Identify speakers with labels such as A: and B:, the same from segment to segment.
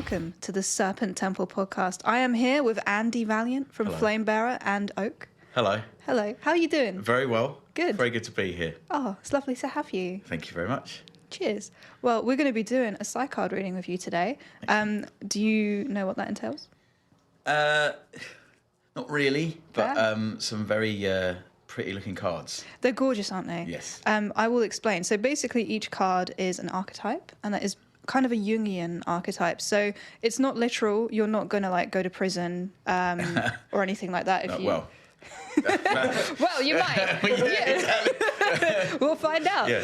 A: welcome to the Serpent Temple podcast. I am here with Andy Valiant from Flamebearer and Oak.
B: Hello.
A: Hello. How are you doing?
B: Very well.
A: Good.
B: Very good to be here.
A: Oh, it's lovely to have you.
B: Thank you very much.
A: Cheers. Well, we're going to be doing a psycard reading with you today. Do you know what that entails?
B: Not really, but some very pretty looking cards.
A: They're gorgeous, aren't they?
B: Yes.
A: I will explain. So basically each card is an archetype, and that is kind of a Jungian archetype. So it's not literal. You're not going to like go to prison or anything like that. If you...
B: Well,
A: well, you might.
B: Exactly.
A: We'll find out.
B: Yeah.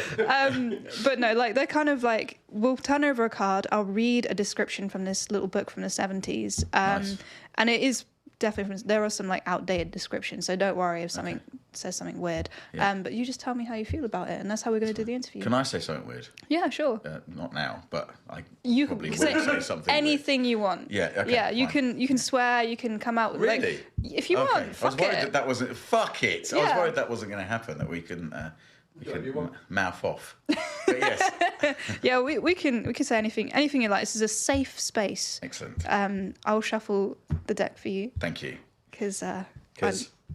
A: But no, like they're kind of like, we'll turn over a card. I'll read a description from this little book from the 70s.
B: Nice.
A: And it is definitely, there are some like outdated descriptions. So don't worry if something says something weird.
B: Yeah.
A: But you just tell me how you feel about it. And that's how we're going to do the interview.
B: Can I say something weird?
A: Yeah, sure.
B: Not now, but I
A: You
B: probably
A: can
B: will say something
A: anything you want.
B: Yeah, okay,
A: Yeah, you
B: fine.
A: can swear, you can come out with
B: Really?
A: like, if you want, fuck
B: I was worried
A: it.
B: that wasn't. Fuck it. I was
A: Yeah.
B: worried that wasn't going to happen. That we can mouth off. But yes.
A: Yeah, we can say anything you like. This is a safe space.
B: Excellent.
A: I'll shuffle the deck for you
B: Thank you.
A: because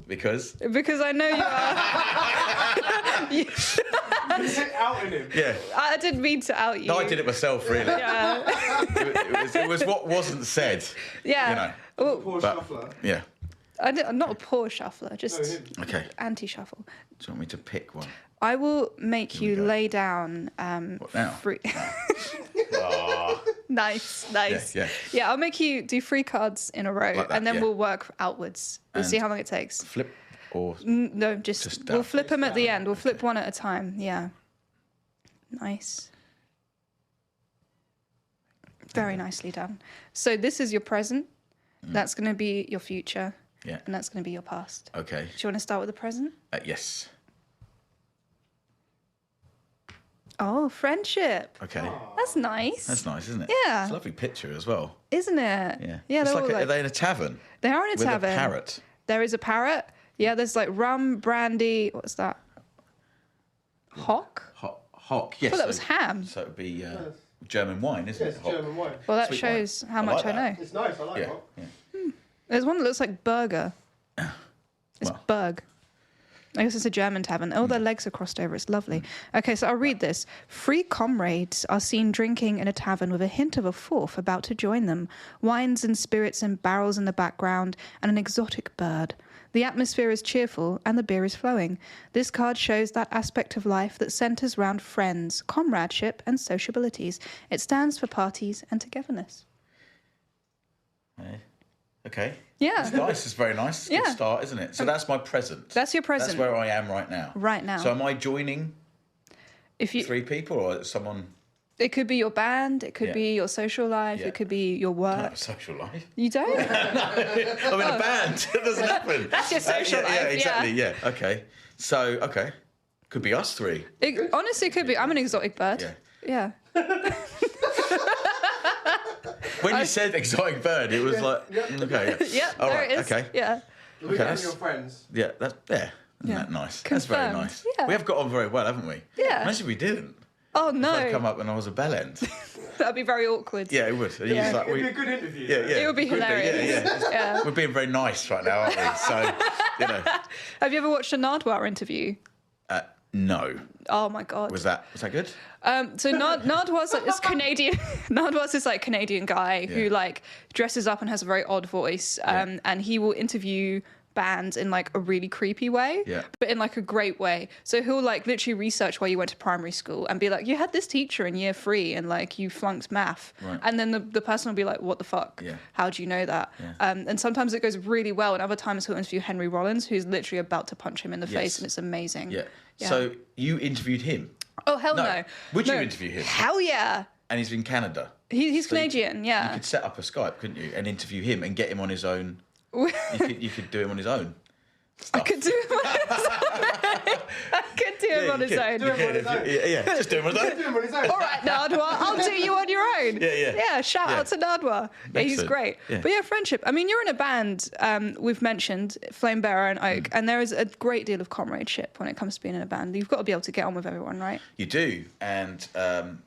B: Because
A: I know you are.
C: You're outing him.
B: yeah.
A: I didn't mean to out you.
B: No, I did it myself. Really.
A: Yeah.
B: It was what wasn't said.
A: Yeah.
B: You know.
A: Well,
C: Poor
B: But-
C: shuffler.
B: Yeah.
A: I'm not a poor shuffler, just
C: No, him.
B: Okay.
A: anti-shuffle.
B: Do you want me to pick one?
A: I will make
B: Here we
A: you
B: go.
A: lay down.
B: What now?
A: Free.
B: Oh,
A: Nice.
B: yeah.
A: Yeah, I'll make you do 3 cards in a row,
B: Like that,
A: and then
B: yeah.
A: we'll work outwards. We'll see
B: And-
A: how long it takes.
B: flip or
A: No, just we'll
B: down.
A: flip them at the
C: Down.
A: end. We'll flip one at a time. Yeah. Nice. Very nicely done. So this is your present. That's going to be your future.
B: Yeah.
A: And that's going to be your past.
B: Okay.
A: Do you want to start with the present?
B: Yes.
A: Oh, friendship.
B: Okay.
A: That's nice.
B: That's nice, isn't it?
A: Yeah.
B: It's a lovely picture as well.
A: Isn't it?
B: Yeah.
A: Yeah,
B: It's
A: they're
B: like,
A: all
B: are they in a tavern?
A: they are in a
B: with
A: tavern.
B: a parrot?
A: There is a parrot. Yeah, there's like rum, brandy. What's that? Hock?
B: Hock. Yes.
A: I thought that was ham.
B: So it would be German wine, isn't
C: Yes,
B: it? Hock.
C: German wine.
A: Well, that
B: Sweet
A: shows
B: wine.
A: how
B: I
A: much
B: like
A: I know.
B: that.
C: It's nice. I like
B: Yeah.
C: it.
B: Yeah.
A: There's one that looks like burger. It's
B: Well.
A: Berg. I guess it's a German tavern. Oh, their legs are crossed over. It's lovely. Okay, so I'll read this. 3 comrades are seen drinking in a tavern with a hint of a 4th about to join them. Wines and spirits and barrels in the background and an exotic bird. The atmosphere is cheerful and the beer is flowing. This card shows that aspect of life that centers around friends, comradeship and sociabilities. It stands for parties and togetherness.
B: Okay.
A: Yeah.
B: It's nice. It's very nice.
A: Yeah.
B: Good start, isn't it? So that's my present.
A: That's your present.
B: That's where I am right now.
A: Right now.
B: So am I joining
A: If you
B: 3 people or someone?
A: It could be your band, it could
B: Yeah.
A: be your social life,
B: Yeah.
A: it could be your
B: I
A: work.
B: have a social life.
A: You don't?
B: I'm in a band. It doesn't happen.
A: That's your social life,
B: Yeah,
A: yeah.
B: exactly. Yeah. Okay. So, okay. Could be us 3.
A: It, honestly, it could be. I'm an exotic bird.
B: Yeah.
A: Yeah.
B: When you said exotic bird, it was like, okay.
A: Yeah,
B: All
A: there
B: right,
A: it is.
B: okay.
A: Yeah.
C: We're
B: Okay,
C: getting
B: that's-
C: your friends.
B: Yeah, that's, yeah. Isn't
A: Yeah.
B: that nice? That's very
A: Confirmed.
B: nice.
A: Yeah.
B: We have got on very well, haven't we?
A: Yeah.
B: Imagine if we didn't.
A: Oh,
B: If I'd come
A: no.
B: up when I was a bell end.
A: That'd be very awkward.
B: Yeah, it would. And
A: Yeah.
B: he's like,
C: It'd
B: we,
C: be a good interview.
B: yeah, yeah.
A: It would be
B: Could
A: hilarious.
B: Yeah.
A: Yeah.
B: We're being very nice right now, aren't we? So, you know.
A: Have you ever watched a Nardwuar interview?
B: No.
A: Oh, my God.
B: Was that good?
A: So Nardwuar's like this Canadian. Nardwuar's this like Canadian guy who
B: Yeah.
A: like dresses up and has a very odd voice. And he will interview bands in like a really creepy way,
B: Yeah.
A: but in like a great way. So he'll like literally research where you went to primary school and be like, you had this teacher in year 3 and like you flunked math.
B: Right.
A: And then the person will be like, what the fuck?
B: Yeah.
A: How do you know that?
B: Yeah.
A: And sometimes it goes really well. And other times he'll interview Henry Rollins, who's literally about to punch him in the face.
B: Yes.
A: And it's amazing.
B: Yeah.
A: Yeah.
B: So you interviewed him,
A: Oh, hell
B: No.
A: no.
B: Would you
A: No.
B: interview him?
A: Hell yeah.
B: and he's in Canada.
A: He's
B: So you-
A: Canadian,
B: You
A: yeah.
B: could set up a Skype, couldn't you, and interview him and get him on his own. You could do him on his own.
A: I could do him on his own. I could do him on his own.
C: Do him on his own.
B: Yeah, just do him on his
C: Do
B: own.
C: him on his own.
A: All right, Nardwuar, I'll do you on your own.
B: Yeah.
A: Yeah, shout out to Nardwuar. Yeah, he's
B: Excellent.
A: great.
B: Yeah.
A: But yeah, friendship. I mean, you're in a band, we've mentioned, Flamebearer and Oak, and there is a great deal of comradeship when it comes to being in a band. You've got to be able to get on with everyone, right?
B: You do, and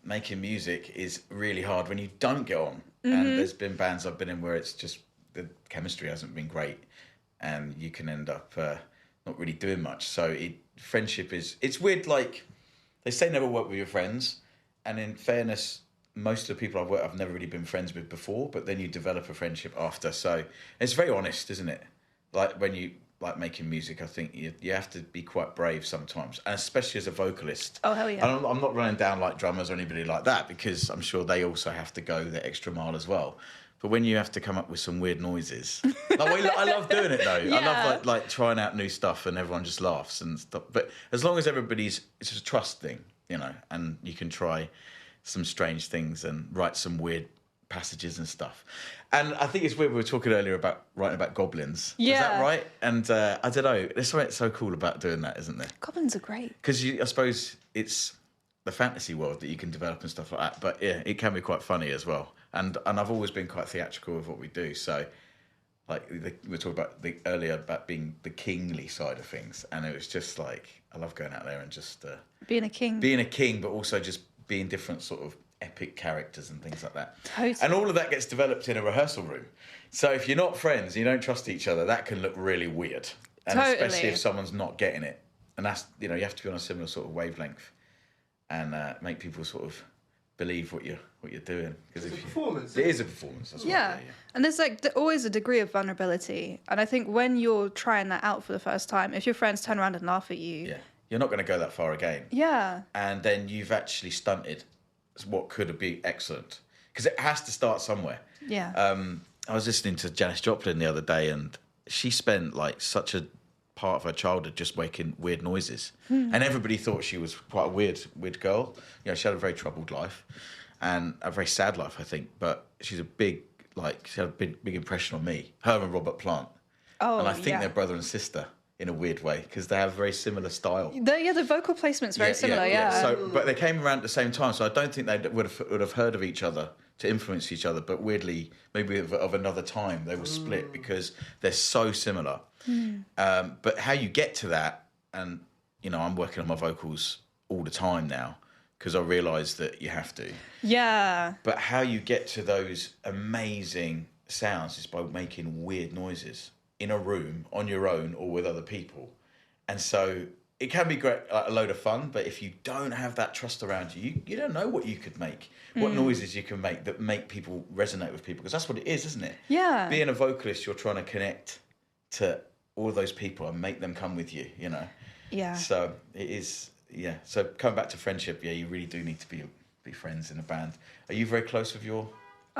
B: making music is really hard when you don't get on And there's been bands I've been in where it's just the chemistry hasn't been great, and you can end up not really doing much. So friendship it's weird. Like they say, never work with your friends, and in fairness, most of the people I've worked, I've never really been friends with before. But then you develop a friendship after. So it's very honest, isn't it? Like when you like making music, I think you have to be quite brave sometimes, and especially as a vocalist.
A: Oh, hell yeah.
B: And I'm not running down like drummers or anybody like that, because I'm sure they also have to go the extra mile as well. But when you have to come up with some weird noises, I love doing it though.
A: Yeah.
B: I love like trying out new stuff and everyone just laughs and stuff. But as long as it's just a trust thing, and you can try some strange things and write some weird passages and stuff. And I think it's weird, we were talking earlier about writing about goblins.
A: Yeah.
B: Is that right? And I don't know, there's something so cool about doing that, isn't there?
A: Goblins are great.
B: Because I suppose it's the fantasy world that you can develop and stuff like that. But yeah, it can be quite funny as well. And I've always been quite theatrical with what we do. So like we were talking about earlier about being the kingly side of things. And it was just like, I love going out there and just...
A: being a king.
B: Being a king, but also just being different sort of epic characters and things like that.
A: Totally.
B: And all of that gets developed in a rehearsal room. So if you're not friends, you don't trust each other, that can look really weird. And
A: Totally.
B: especially if someone's not getting it. And that's, you have to be on a similar sort of wavelength and make people sort of believe what you're doing. Because
C: it's a performance.
B: It is a performance. That's
A: Yeah. And there's like always a degree of vulnerability. And I think when you're trying that out for the first time, if your friends turn around and laugh at you...
B: Yeah. You're not going to go that far again.
A: Yeah.
B: And then you've actually stunted what could have been excellent. Because it has to start somewhere.
A: Yeah.
B: I was listening to Janis Joplin the other day, and she spent like such a part of her childhood just making weird noises. And everybody thought she was quite a weird girl. She had a very troubled life and a very sad life, I think. But she had a big impression on me. Her and Robert Plant.
A: Oh,
B: and I think
A: yeah.
B: they're brother and sister in a weird way, because they have very similar style.
A: The vocal placement's very similar, yeah.
B: So, but they came around at the same time, so I don't think they would have heard of each other to influence each other. But weirdly, maybe of another time, they were split because they're so similar. But how you get to that, and I'm working on my vocals all the time now because I realise that you have to.
A: Yeah.
B: But how you get to those amazing sounds is by making weird noises in a room on your own or with other people. And so it can be great, a load of fun, but if you don't have that trust around you, you don't know what you could make, what noises you can make that make people resonate with people, because that's what it is, isn't it?
A: Yeah.
B: Being a vocalist, you're trying to connect to all of those people and make them come with you,
A: Yeah.
B: So it is, yeah. So coming back to friendship, yeah, you really do need to be friends in a band. Are you very close with your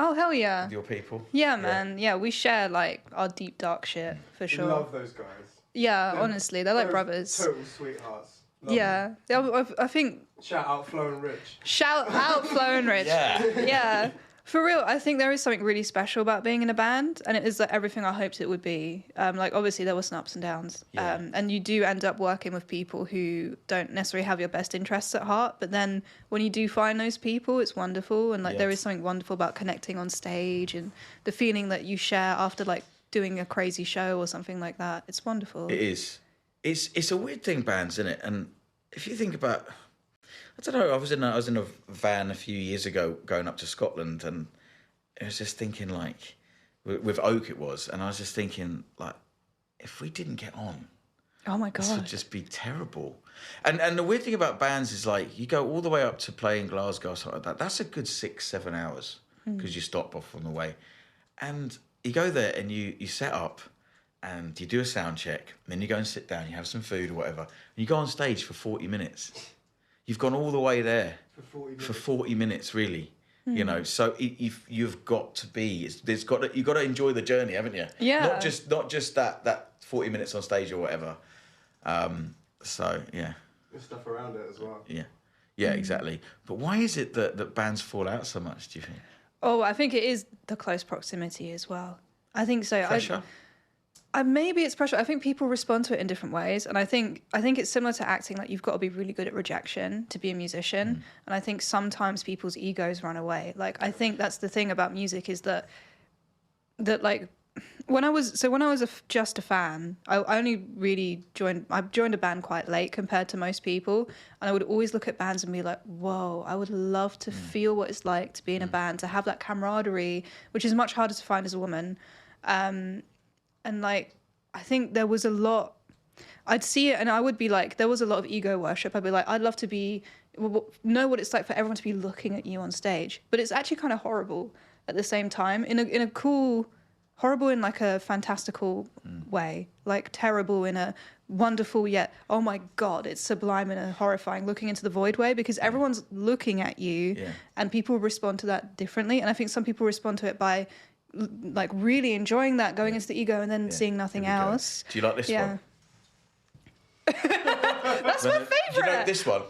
A: Oh, hell yeah.
B: people?
A: Yeah, man. Yeah, we share like our deep, dark shit for sure.
C: Love those guys.
A: Yeah,
C: They're-
A: honestly, they're like
C: They're
A: brothers.
C: Total sweethearts. Love
A: Yeah. I think
C: Shout out Flo and Rich.
A: shout out Flo and Rich.
B: Yeah.
A: Yeah. For real, I think there is something really special about being in a band, and it is like everything I hoped it would be. Like obviously there were some ups and downs,
B: Yeah.
A: and you do end up working with people who don't necessarily have your best interests at heart. But then when you do find those people, it's wonderful, and like there is something wonderful about connecting on stage and the feeling that you share after like doing a crazy show or something like that. It's wonderful.
B: It is. It's a weird thing, bands, isn't it? And if you think about, I don't know, I was in a van a few years ago going up to Scotland, and I was just thinking like, with Oak it was, and I was just thinking like, if we didn't get on,
A: Oh my
B: this would
A: god.
B: just be terrible. And the weird thing about bands is like, you go all the way up to play in Glasgow or something like that. That's a good 6-7 hours because you stop off on the way, and you go there and you set up. And you do a sound check, and then you go and sit down, you have some food or whatever, and you go on stage for 40 minutes. You've gone all the way there for 40 minutes, really. So you've got to be, you've got to enjoy the journey, haven't you?
A: Yeah.
B: Not just that 40 minutes on stage or whatever. So, yeah.
C: There's stuff around it as well.
B: Yeah, exactly. But why is it that bands fall out so much, do you think?
A: Oh, I think it is the close proximity as well. I think so.
B: Pressure?
A: Maybe it's pressure. I think people respond to it in different ways, and I think it's similar to acting. Like you've got to be really good at rejection to be a musician, and I think sometimes people's egos run away. Like I think that's the thing about music is that like when I was just a fan, I only really joined a band quite late compared to most people, and I would always look at bands and be like, whoa, I would love to feel what it's like to be in a band, to have that camaraderie, which is much harder to find as a woman. And like, I think there was a lot, I'd see it and I would be like, there was a lot of ego worship. I'd be like, I'd love to know what it's like for everyone to be looking at you on stage, but it's actually kind of horrible at the same time, in a cool, horrible in like a fantastical way, like terrible in a wonderful yet, oh my God, it's sublime in a horrifying looking into the void way, because everyone's looking at you and people respond to that differently. And I think some people respond to it by like really enjoying that, going into the ego and then seeing nothing else.
B: Do you like this one?
A: That's my favourite.
B: Do you know this one?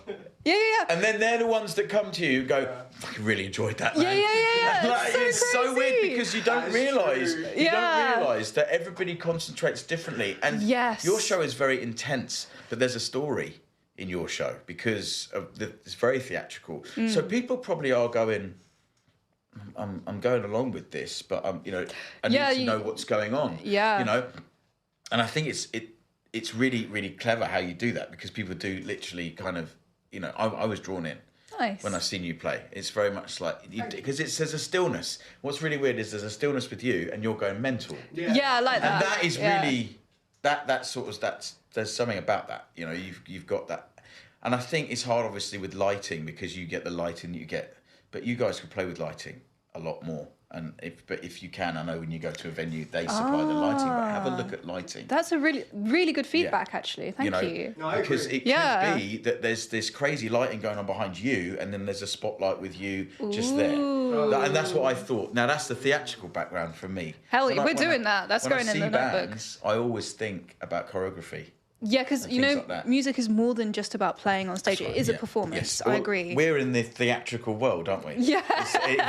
A: Yeah.
B: And then they're the ones that come to you and go, I really enjoyed that, man.
A: Yeah.
B: Like, it's so weird because you don't realise. You don't realise that everybody concentrates differently. And your show is very intense, but there's a story in your show because it's very theatrical. So people probably are going, I'm going along with this, but I need to know what's going on. Yeah. And I think it's really, really clever how you do that, because people do literally kind of, I was drawn in when I seen you play. It's very much like, because there's a stillness. What's really weird is there's a stillness with you and you're going mental.
A: Yeah, I like that.
B: And that is really, there's something about that, you've got that. And I think it's hard, obviously, with lighting, because you get the lighting that you get, but you guys could play with lighting a lot more. And if you can, I know when you go to a venue, they supply the lighting, but have a look at lighting. That's
A: a really, really good feedback, actually. Thank you.
C: No, I
B: because
C: agree.
B: it could be that there's this crazy lighting going on behind you, and then there's a spotlight with you just there. And that's what I thought. Now, that's the theatrical background for me.
A: Hell, we're doing that. That's going in the notebook.
B: Bands, I always think about choreography.
A: Yeah, because,
B: like
A: music is more than just about playing on stage. It is a performance. Yes. I agree.
B: We're in the theatrical world, aren't we?
A: Yeah.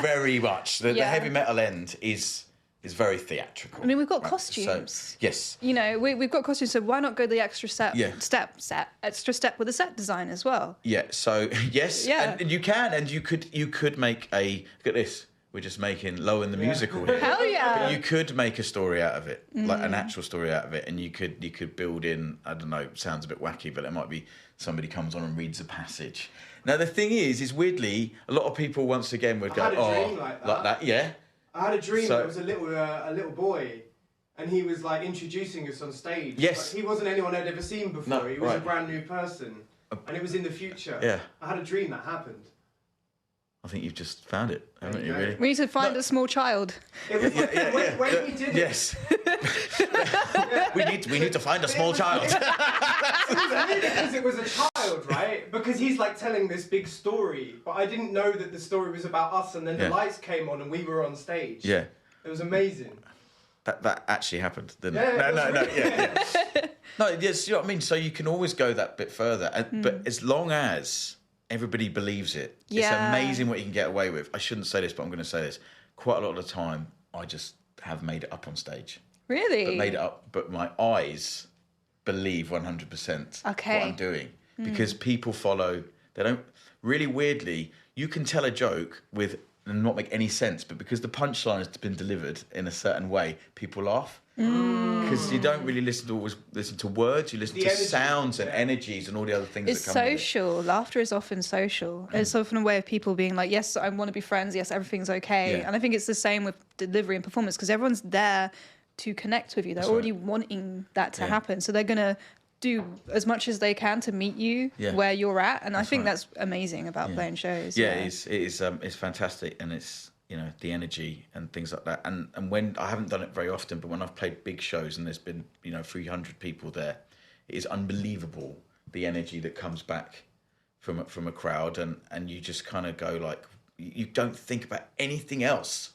B: Very much. The heavy metal end is very theatrical.
A: I mean, we've got costumes.
B: So, yes.
A: We've got costumes, so why not go the extra step with a set design as well?
B: Yeah, so, yes. Yeah. And you can, and you could make look at this. We're just making Lowen the musical here.
A: Hell yeah!
B: But you could make a story out of it, like an actual story out of it, and you could build in. I don't know. Sounds a bit wacky, but it might be somebody comes on and reads a passage. Now the thing is weirdly, a lot of people once again would go,
C: I had a dream like that.
B: Yeah.
C: I had a dream. There was a little boy, and he was like introducing us on stage.
B: Yes.
C: Like, he wasn't anyone I'd ever seen before.
B: No,
C: he was a brand new person, and it was in the future.
B: Yeah.
C: I had a dream that happened.
B: I think you've just found it, haven't you, really?
A: We need to find a small child.
C: It was when we did it.
B: Yes. we need to find a small child.
C: It was weird because it was a child, right? Because he's like telling this big story, but I didn't know that the story was about us, and then the lights came on and we were on stage.
B: Yeah.
C: It was amazing.
B: That actually happened, didn't it? No. No, yes, you know what I mean? So you can always go that bit further, but as long as everybody believes it. It's amazing what you can get away with. I shouldn't say this, but I'm going to say this. Quite a lot of the time, I just have made it up on stage.
A: Really?
B: But made it up, but my eyes believe 100% what I'm doing. Because people follow, they don't, really weirdly, you can tell a joke with, and not make any sense, but because the punchline has been delivered in a certain way, people laugh. Because you don't really listen to words, you listen to sounds and energies and all the other things
A: it's
B: that come with it.
A: Social. Laughter is often social. It's often a way of people being like, yes, I want to be friends, yes, everything's okay.
B: Yeah.
A: And I think it's the same with delivery and performance, because everyone's there to connect with you. They're already wanting that to happen. So they're going to do as much as they can to meet you where you're at. And I think that's amazing about playing shows.
B: Yeah, it's fantastic, and it's, the energy and things like that. And when I haven't done it very often, but when I've played big shows and there's been 300 people there, it is unbelievable the energy that comes back from a crowd, and you just kind of go like, you don't think about anything else.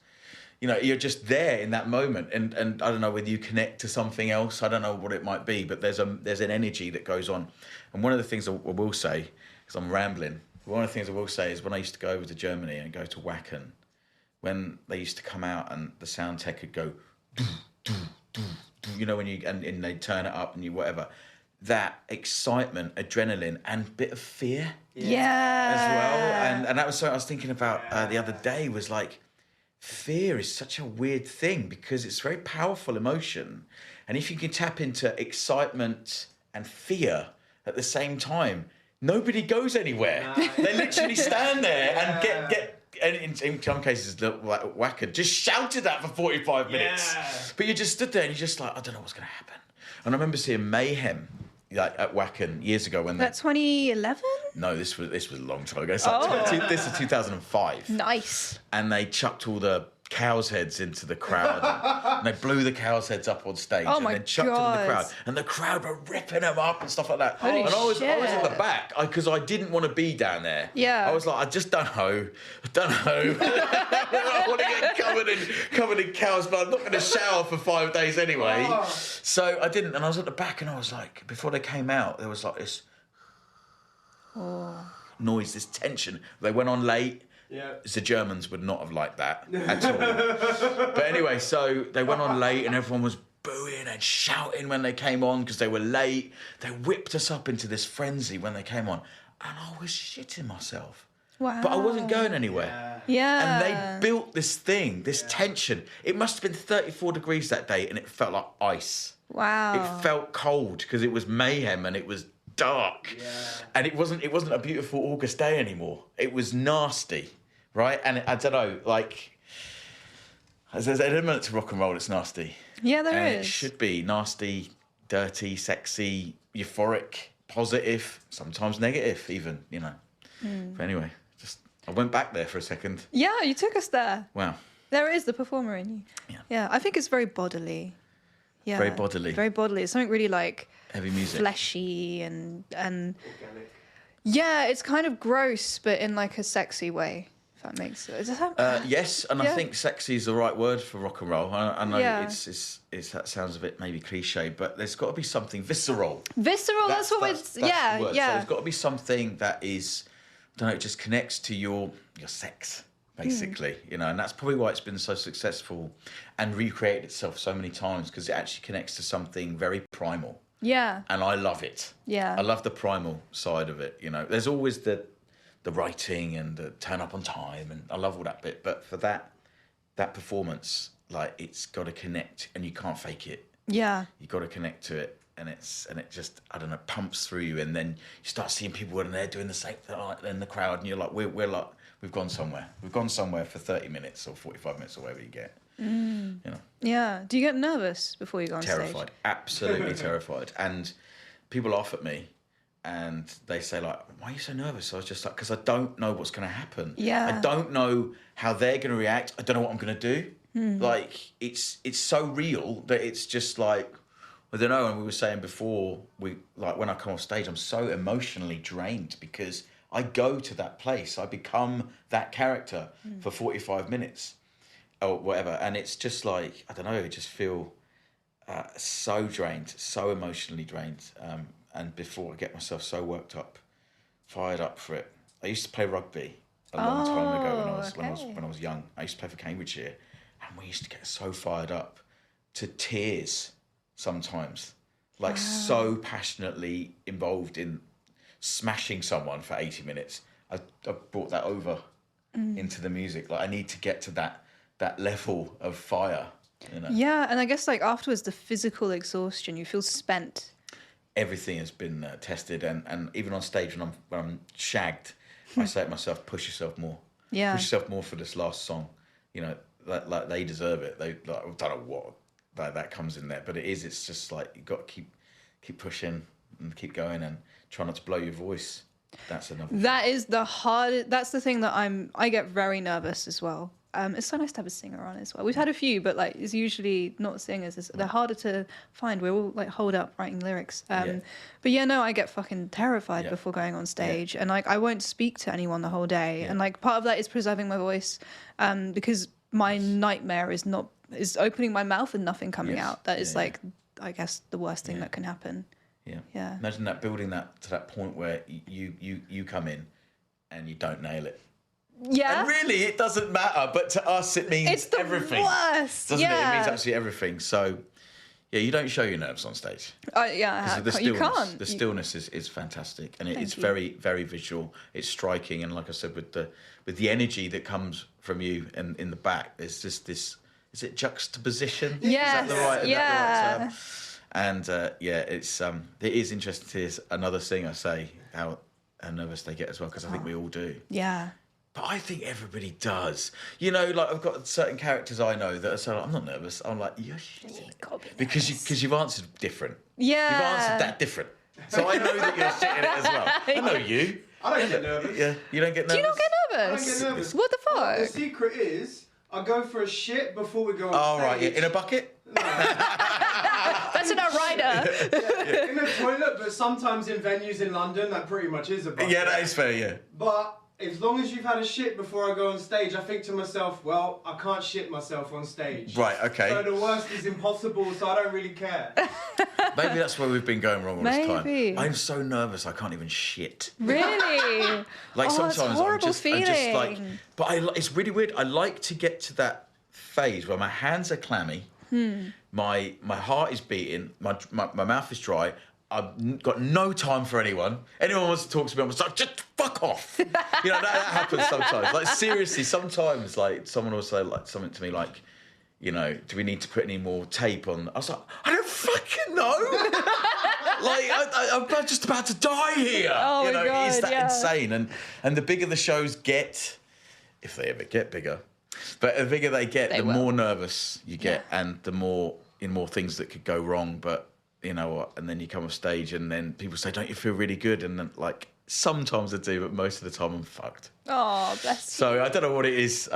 B: You're just there in that moment, and I don't know whether you connect to something else. I don't know what it might be, but there's an energy that goes on. And one of the things I will say, because I'm rambling, one of the things I will say is when I used to go over to Germany and go to Wacken, when they used to come out and the sound tech would go, when you and they'd turn it up and you whatever, that excitement, adrenaline, and bit of fear, as well. And that was something I was thinking about the other day. Was like, fear is such a weird thing because it's very powerful emotion. And if you can tap into excitement and fear at the same time, nobody goes anywhere. They literally stand there and get and in some cases, like Wacken just shouted that for 45 minutes.
C: Yeah.
B: But you just stood there and you're just like, I don't know what's going to happen. And I remember seeing Mayhem like at Wacken years ago when
A: That 2011?
B: No, this was a long time ago. This is 2005.
A: Nice.
B: And they chucked all the cows' heads into the crowd, and they blew the cows' heads up on stage,
A: Oh
B: and
A: my
B: then chucked them in
A: God.
B: the crowd, and the crowd were ripping them up and stuff like that.
A: Holy
B: and I was at the
A: shit.
B: back because I didn't want to be down there.
A: Yeah.
B: I was like, I just don't know. I want to get covered in cows' blood. I'm not going to shower for 5 days anyway. So I didn't, and I was at the back, and I was like, before they came out, there was like this noise, this tension. They went on late.
C: Yeah.
B: The Germans would not have liked that at all. But anyway, so they went on late and everyone was booing and shouting when they came on because they were late. They whipped us up into this frenzy when they came on. And I was shitting myself.
A: Wow.
B: But I wasn't going anywhere.
A: Yeah.
B: And they built this thing, this tension. It must have been 34 degrees that day and it felt like ice.
A: Wow.
B: It felt cold because it was mayhem and it was dark.
C: Yeah.
B: And it wasn't a beautiful August day anymore. It was nasty, right? And I don't know, like there's an element to rock and roll that's nasty.
A: Yeah, there
B: and
A: is.
B: It should be nasty, dirty, sexy, euphoric, positive, sometimes negative even, you know. But anyway, I went back there for a second.
A: Yeah, you took us there.
B: Wow.
A: There is the performer in you. Yeah, I think it's very bodily. Yeah.
B: Very bodily.
A: Very bodily. It's something really like
B: Heavy music.
A: fleshy and
C: Organic.
A: yeah, it's kind of gross, but in like a sexy way. If that makes sense.
B: Yes, and I think sexy is the right word for rock and roll. I know it's that sounds a bit maybe cliche, but there's got to be something visceral.
A: Visceral. That's what it's.
B: the
A: Yeah,
B: word.
A: yeah.
B: So there's got to be something that is, I don't know, it just connects to your sex, basically. You know, and that's probably why it's been so successful and recreated itself so many times because it actually connects to something very primal.
A: Yeah.
B: And I love it.
A: Yeah.
B: I love the primal side of it. You know, there's always the writing and the turn up on time, and I love all that bit. But for that performance, like it's got to connect, and you can't fake it.
A: Yeah.
B: You got to connect to it, and it just I don't know pumps through you, and then you start seeing people and they're doing the same thing in the crowd, and you're like, we're like we've gone somewhere. We've gone somewhere for 30 minutes or 45 minutes or whatever you get. You know.
A: Yeah. Do you get nervous before you go on
B: Terrified,
A: stage?
B: absolutely terrified. And people laugh at me and they say like, why are you so nervous? So I was just like, because I don't know what's going to happen.
A: Yeah.
B: I don't know how they're going to react. I don't know what I'm going to do. Like it's so real that it's just like, I don't know. And we were saying before, when I come off stage, I'm so emotionally drained because I go to that place. I become that character for 45 minutes. Or whatever, and it's just like I don't know. I just feel so drained, so emotionally drained. And before I get myself so worked up, fired up for it. I used to play rugby a long time ago when I was young. I used to play for Cambridgeshire, and we used to get so fired up to tears sometimes, like so passionately involved in smashing someone for 80 minutes. I brought that over into the music. Like I need to get to that level of fire, you know.
A: Yeah, and I guess like afterwards, the physical exhaustion, you feel spent.
B: Everything has been tested, and even on stage when I'm shagged, I say to myself, push yourself more.
A: Yeah.
B: Push yourself more for this last song. You know, like they deserve it. They I don't know what that comes in there, but it's just like you got to keep pushing and keep going and try not to blow your voice. That's another.
A: That is the hardest. That's the thing that I get very nervous as well. It's so nice to have a singer on as well. We've had a few, but like it's usually not singers. They're harder to find. We're all like holed up writing lyrics. But yeah, no, I get fucking terrified before going on stage, and like I won't speak to anyone the whole day. And like part of that is preserving my voice, because my nightmare is opening my mouth and nothing coming out. That is like I guess the worst thing that can happen. Yeah.
B: Imagine that, building that to that point where you come in and you don't nail it.
A: Yeah.
B: And really, it doesn't matter, but to us, it means
A: It's the
B: everything.
A: worst.
B: Doesn't it? It means absolutely everything. So, Yeah, you don't show your nerves on stage.
A: Yeah, you can't.
B: The stillness is fantastic, and it's
A: you.
B: very, very visual. It's striking, and like I said, with the energy that comes from you and in the back, there's just this. Is it juxtaposition?
A: Yes.
B: Is that the right?
A: Yeah.
B: Term? And it is interesting to hear another singer say how nervous they get as well, because I think we all do.
A: Yeah.
B: But I think everybody does. You know, like I've got certain characters I know that are so like, I'm not nervous. I'm like, you're shitting. Because you've answered different.
A: Yeah.
B: You've answered that different. So I know that you're shitting it as well. I know you.
C: I don't get nervous.
B: Yeah, you don't get nervous?
A: Do you not get nervous?
C: I don't get nervous.
A: What the fuck?
C: Well, the secret is I go for a shit before we go on
B: Oh,
C: stage.
B: right, yeah. In a bucket?
A: That's in our rider.
C: In a toilet, but sometimes in venues in London, that pretty much is a bucket.
B: Yeah, that is fair, yeah.
C: But as long as you've had a shit before I go on stage, I think to myself, well, I can't shit myself on stage.
B: Right, okay.
C: So the worst is impossible, so I don't really care.
B: Maybe that's where we've been going wrong all this
A: Maybe.
B: time. I'm so nervous I can't even shit.
A: Really?
B: Like
A: Oh, it's a
B: sometimes
A: horrible
B: I'm just like,
A: feeling.
B: but it's really weird. I like to get to that phase where my hands are clammy, my heart is beating, my mouth is dry. I've got no time for anyone. Anyone wants to talk to me, I'm just like, just fuck off. You know, that happens sometimes. Like seriously, sometimes like someone will say like something to me like, you know, do we need to put any more tape on? I was like, I don't fucking know. Like I'm just about to die here.
A: Oh
B: you know,
A: my God,
B: it's that
A: yeah.
B: insane. And the bigger the shows get, if they ever get bigger, but the bigger they get, the more nervous you get, and the more things that could go wrong. But you know what? And then you come off stage, and then people say, "Don't you feel really good?" And then like sometimes I do, but most of the time I'm fucked.
A: Oh, bless you.
B: So I don't know what it is.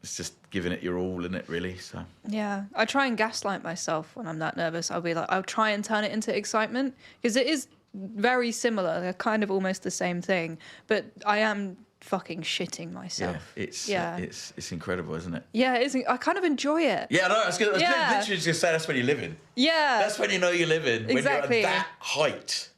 B: It's just giving it your all, isn't it? Really. So
A: Yeah, I try and gaslight myself when I'm that nervous. I'll be like, I'll try and turn it into excitement, because it is very similar. They're kind of almost the same thing, but I am fucking shitting myself.
B: yeah, it's incredible, isn't it?
A: Yeah, it is. I kind of enjoy it.
B: Yeah, no, I was literally
A: Yeah.
B: just gonna say that's when you're living.
A: Yeah,
B: That's when you know you're living.
A: Exactly.
B: When you're at that height.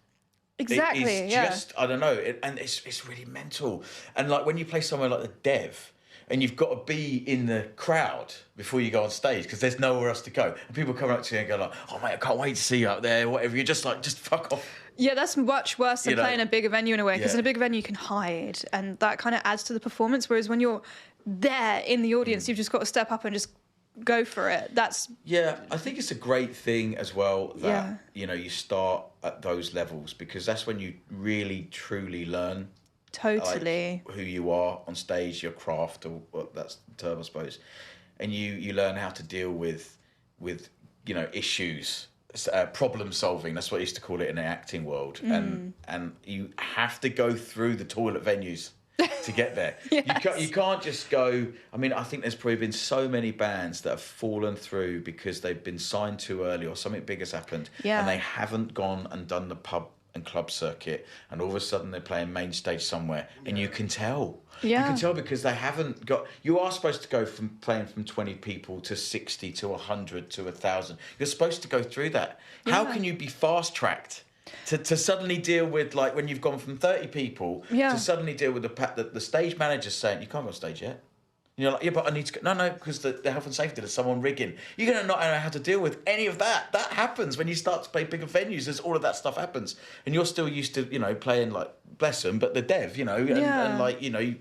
A: exactly.
B: It's
A: Yeah,
B: just, I don't know, and it's really mental. And like when you play somewhere like the Dev, and you've got to be in the crowd before you go on stage because there's nowhere else to go, and people come up to you and go like, "Oh mate, I can't wait to see you up there," whatever. You're just like, just fuck off.
A: yeah, that's much worse than
B: You know.
A: playing a bigger venue in a way, because
B: Yeah.
A: in a bigger venue you can hide, and that kind of adds to the performance. Whereas when you're there in the audience, you've just got to step up and just go for it. That's
B: Yeah, I think it's a great thing as well that
A: Yeah.
B: you know you start at those levels, because that's when you really truly learn
A: totally.
B: like, who you are on stage, your craft, or well, that's the term I suppose, and you learn how to deal with you know issues, problem solving. That's what I used to call it in the acting world, and you have to go through the toilet venues to get there.
A: Yes.
B: You can't just go. I mean, I think there's probably been so many bands that have fallen through because they've been signed too early or something big has happened,
A: Yeah.
B: and they haven't gone and done the pub and club circuit, and all of a sudden they're playing main stage somewhere, and you can tell.
A: Yeah.
B: You can tell because they haven't got. You are supposed to go from playing from 20 people to 60 to 100 to 1,000. You're supposed to go through that. How can you be fast tracked to suddenly deal with, like, when you've gone from 30 people to suddenly deal with the stage manager's saying you can't go on stage yet? And you're like, yeah, but I need to go. No, because the health and safety, there's someone rigging. You're going to not know how to deal with any of that. That happens when you start to play bigger venues. There's all of that stuff happens. And you're still used to, you know, playing, like, bless them, but the Dev, you know, and like, you know,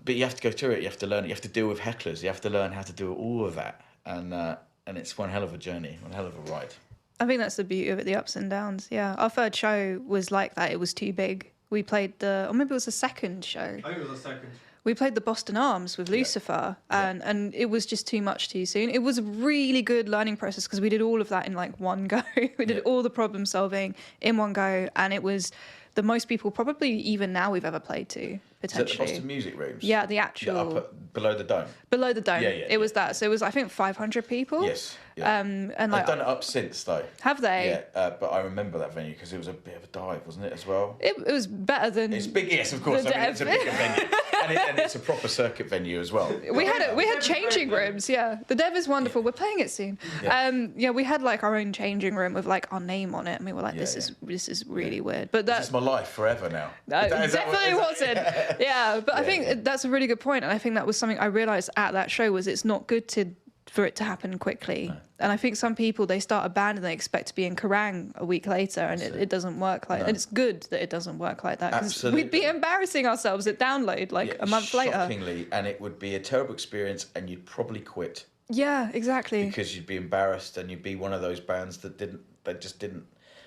B: but you have to go through it. You have to learn it. You have to deal with hecklers. You have to learn how to do all of that. And it's one hell of a journey, one hell of a ride.
A: I think that's the beauty of it, the ups and downs. Yeah, our third show was like that. It was too big. We played or maybe it was the second show.
C: I think it was a second.
A: We played the Boston Arms with Lucifer, and it was just too much too soon. It was a really good learning process because we did all of that in like one go. We did all the problem solving in one go, and it was the most people probably even now we've ever played to, potentially.
B: Is that the Boston Music Rooms?
A: Yeah, the actual...
B: below the dome?
A: Below the dome.
B: Yeah,
A: it was that. So it was, I think, 500 people.
B: Yes. Yeah.
A: And like,
B: They've done it up since, though.
A: Have they?
B: Yeah, but I remember that venue because it was a bit of a dive, wasn't it, as well?
A: It was better than...
B: It's big, yes, of course. I mean, it's a bigger venue. And it's a proper circuit venue as well.
A: We had changing rooms, yeah. The Dev is wonderful. We're playing it soon.
B: Yeah.
A: We had like our own changing room with like our name on it, and we were like, this is really weird. But
B: This is my life forever now.
A: No, definitely wasn't. Yeah, but I think that's a really good point, and I think that was something I realised at that show was it's not good to for it to happen quickly. And I think some people, they start a band and they expect to be in Kerrang a week later, and it doesn't work like that. And it's good that it doesn't work like that, because we'd be embarrassing ourselves at download a month later.
B: Shockingly, and it would be a terrible experience, and you'd probably quit.
A: Yeah, exactly.
B: Because you'd be embarrassed, and you'd be one of those bands that just didn't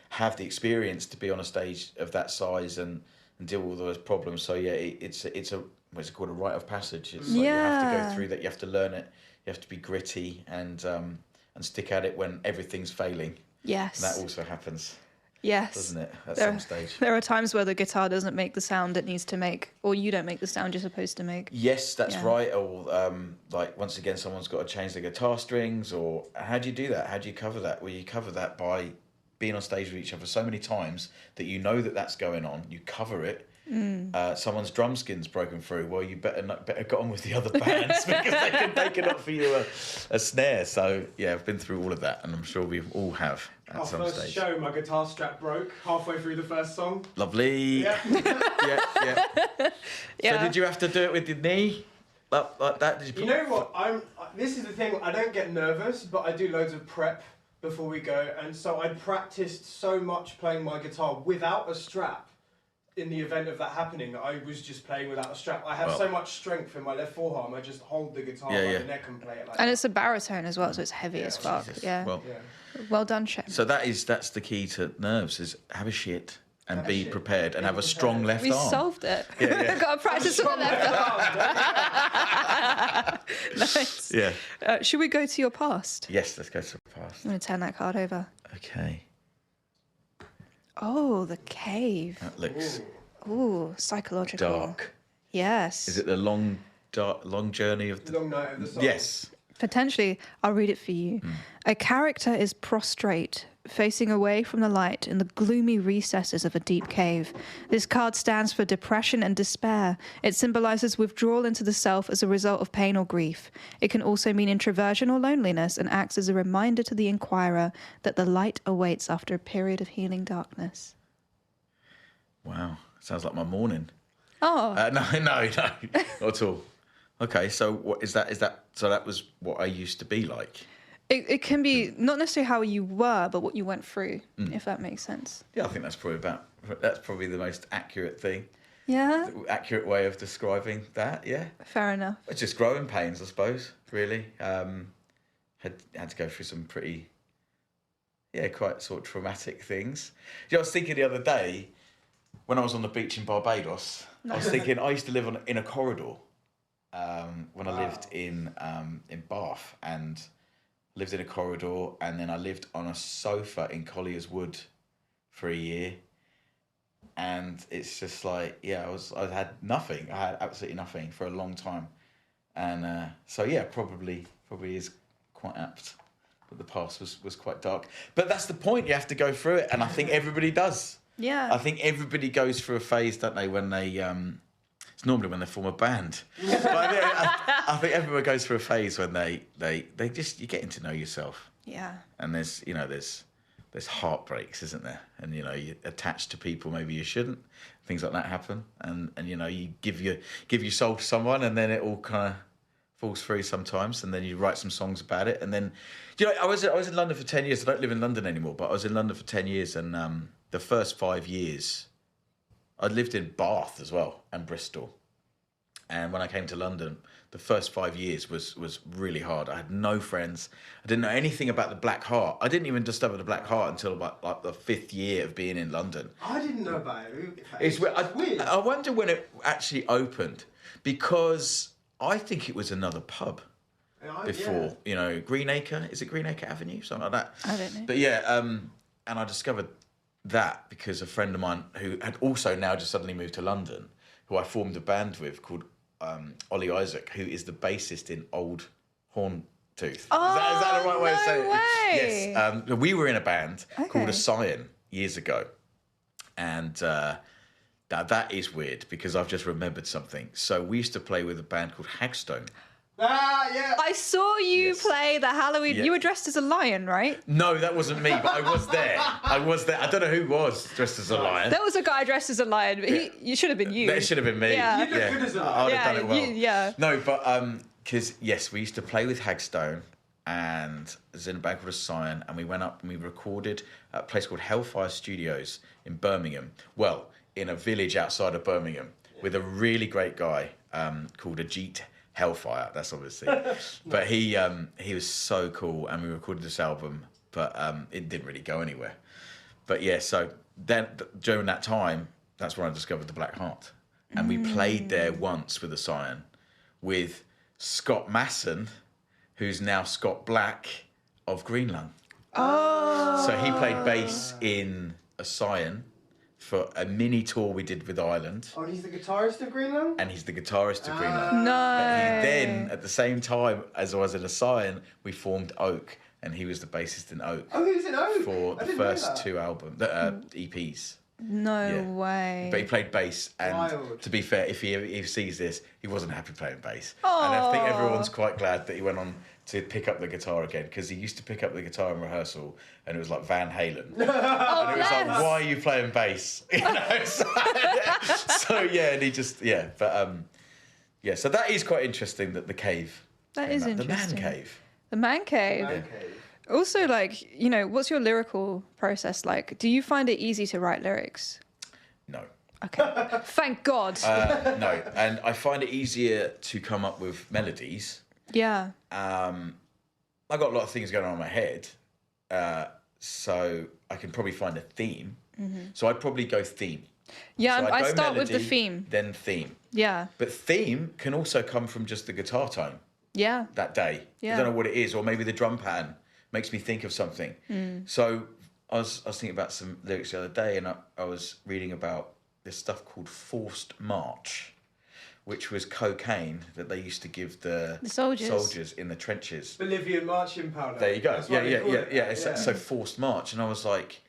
B: have the experience to be on a stage of that size and deal with all those problems. So yeah, it's what's it called, a rite of passage. It's like you have to go through that. You have to learn it. You have to be gritty and stick at it when everything's failing.
A: Yes.
B: And that also happens.
A: Yes.
B: Doesn't it? At some stage.
A: There are times where the guitar doesn't make the sound it needs to make, or you don't make the sound you're supposed to make.
B: Yes, that's right. Or like, once again, someone's got to change their guitar strings. Or how do you do that? How do you cover that? Well, you cover that by being on stage with each other so many times that you know that that's going on. You cover it. Someone's drum skin's broken through. Well, you better get on with the other bands because they can offer you a snare. So yeah, I've been through all of that, and I'm sure we all have at some stage.
C: Our first show, my guitar strap broke halfway through the first song.
B: Lovely.
C: Yeah.
B: So did you have to do it with your knee like that? Did
C: you know what? This is the thing. I don't get nervous, but I do loads of prep before we go, and so I practiced so much playing my guitar without a strap. In the event of that happening, I was just playing without a strap. I have so much strength in my left forearm. I just hold the guitar by the neck and play it like that.
A: And it's a baritone as well, so it's heavy as fuck.
B: Jesus.
A: Yeah. Well done, Shem.
B: So that's the key to nerves: is have a shit and be prepared and have a strong left arm.
A: We solved it.
B: Yeah.
A: Got to practice with the left arm. Nice.
B: Yeah.
A: Should we go to your past?
B: Yes, let's go to the past.
A: I'm going to turn that card over.
B: Okay.
A: Oh, the cave.
B: That looks
A: psychological.
B: dark.
A: Yes.
B: Is it the long journey of the
C: long night of the soul?
B: Yes.
A: Potentially, I'll read it for you. A character is prostrate, facing away from the light in the gloomy recesses of a deep cave. This card stands for depression and despair. It symbolizes withdrawal into the self as a result of pain or grief. It can also mean introversion or loneliness, and acts as a reminder to the inquirer that the light awaits after a period of healing darkness.
B: Wow. Sounds like my morning.
A: Oh.
B: No, not at all. Okay, so what is that? So that was what I used to be like.
A: It can be not necessarily how you were, but what you went through, if that makes sense.
B: Yeah, I think that's probably the most accurate thing.
A: Yeah.
B: The accurate way of describing that. Yeah.
A: Fair enough.
B: It's just growing pains, I suppose. Really, had to go through some pretty, quite sort of traumatic things. I was thinking the other day when I was on the beach in Barbados. I was thinking I used to live in a corridor when I lived in Bath, and lived in a corridor, and then I lived on a sofa in Collier's Wood for a year, and it's just like I had nothing. I had absolutely nothing for a long time, and probably is quite apt. But the past was quite dark. But that's the point. You have to go through it, and I think everybody does.
A: Yeah.
B: I think everybody goes through a phase, don't they, when they it's normally when they form a band. But I think everyone goes through a phase when they just, you're getting to know yourself.
A: Yeah.
B: And there's heartbreaks, isn't there? And you're attached to people maybe you shouldn't. Things like that happen, and you give your soul to someone, and then it all kind of falls through sometimes, and then you write some songs about it, and then I was in London for 10 years. I don't live in London anymore, but I was in London for 10 years, and the first 5 years I lived in Bath as well, and Bristol. And when I came to London, the first 5 years was really hard. I had no friends. I didn't know anything about the Black Heart. I didn't even discover the Black Heart until about like the 5th year of being in London.
C: I didn't know about it.
B: It's weird. I wonder when it actually opened, because I think it was another pub before. Greenacre. Is it Greenacre Avenue? Something like that.
A: I don't know.
B: But and I discovered that because a friend of mine who had also now just suddenly moved to London, who I formed a band with called Ollie Isaac, who is the bassist in Old Horntooth.
A: Oh,
B: is that the right way of saying
A: it?
B: Yes. We were in a band called Ascian years ago. And that is weird because I've just remembered something. So we used to play with a band called Hagstone.
C: Ah, yeah.
A: I saw you play the Halloween. You were dressed as a lion, right?
B: No, that wasn't me, but I was there. I don't know who was dressed as a lion.
A: There was a guy dressed as a lion, but you should have been you.
B: That should have been me.
A: Yeah.
C: You look good as a lion.
B: I would have done it well.
A: Yeah.
B: No, but because we used to play with Hagstone, and it was in a band called Cyan, and we went up and we recorded at a place called Hellfire Studios in Birmingham. Well, in a village outside of Birmingham, with a really great guy called Ajit Hellfire. That's obviously, but he was so cool, and we recorded this album, but it didn't really go anywhere. But yeah, so then during that time, that's when I discovered the Black Heart, and we played there once with the Cyan, with Scott Masson, who's now Scott Black of Greenlung.
A: Oh.
B: So he played bass in a Cyan for a mini tour we did with Ireland.
C: Oh, he's the guitarist of Greenland?
B: And he's the guitarist of Greenlung.
A: No.
B: But he then, at the same time as I was in a Cyan, we formed Oak, and he was the bassist in Oak.
C: Oh, he was in Oak?
B: For the first two albums, EPs.
A: No way.
B: But he played bass, and
C: Wild.
B: to be fair, if he sees this, he wasn't happy playing bass.
A: Aww.
B: And I think everyone's quite glad that he went on to pick up the guitar again, because he used to pick up the guitar in rehearsal, and it was like Van Halen. And it was like, why are you playing bass? You know, so yeah, and he just but so that is quite interesting that the cave.
A: That is interesting.
B: The man cave.
A: The man cave.
C: Man cave.
A: Also, like, you know, what's your lyrical process like? Do you find it easy to write lyrics?
B: No.
A: Okay. Thank God.
B: No, and I find it easier to come up with melodies.
A: Yeah.
B: I've got a lot of things going on in my head, so I can probably find a theme. Mm-hmm. So I'd probably go theme.
A: Yeah,
B: so
A: I start
B: melody,
A: with the theme.
B: Then theme.
A: Yeah.
B: But theme can also come from just the guitar tone
A: Yeah.
B: that day.
A: Yeah.
B: I don't know what it is, or maybe the drum pattern makes me think of something. So I was thinking about some lyrics the other day, and I was reading about this stuff called forced march, which was cocaine that they used to give the soldiers in the trenches.
C: Bolivian marching powder.
B: There you go.
C: That's what they call it.
B: Yeah. So forced march, and I was like,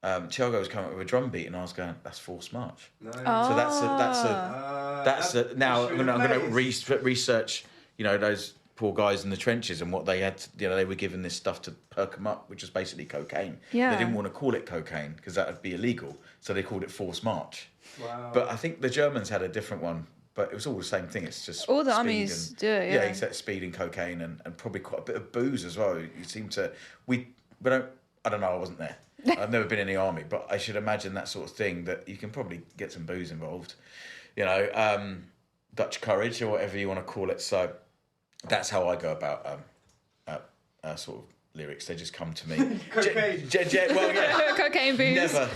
B: Thiago was coming up with a drum beat, and I was going, "That's forced march."
C: No.
B: So that's a. Now I'm going to research. You know, those poor guys in the trenches and what they had. They were given this stuff to perk them up, which was basically cocaine.
A: Yeah.
B: They didn't want to call it cocaine because that would be illegal, so they called it forced march.
C: Wow.
B: But I think the Germans had a different one. But it was all the same thing. It's just
A: all the
B: speed
A: armies
B: and,
A: do it. Yeah,
B: except speed and cocaine and probably quite a bit of booze as well. You seem to I don't know. I wasn't there. I've never been in the army, but I should imagine that sort of thing that you can probably get some booze involved. You know, Dutch courage or whatever you want to call it. So that's how I go about sort of lyrics. They just come to me.
C: Cocaine.
B: Well, yeah.
A: Cocaine booze.
B: Never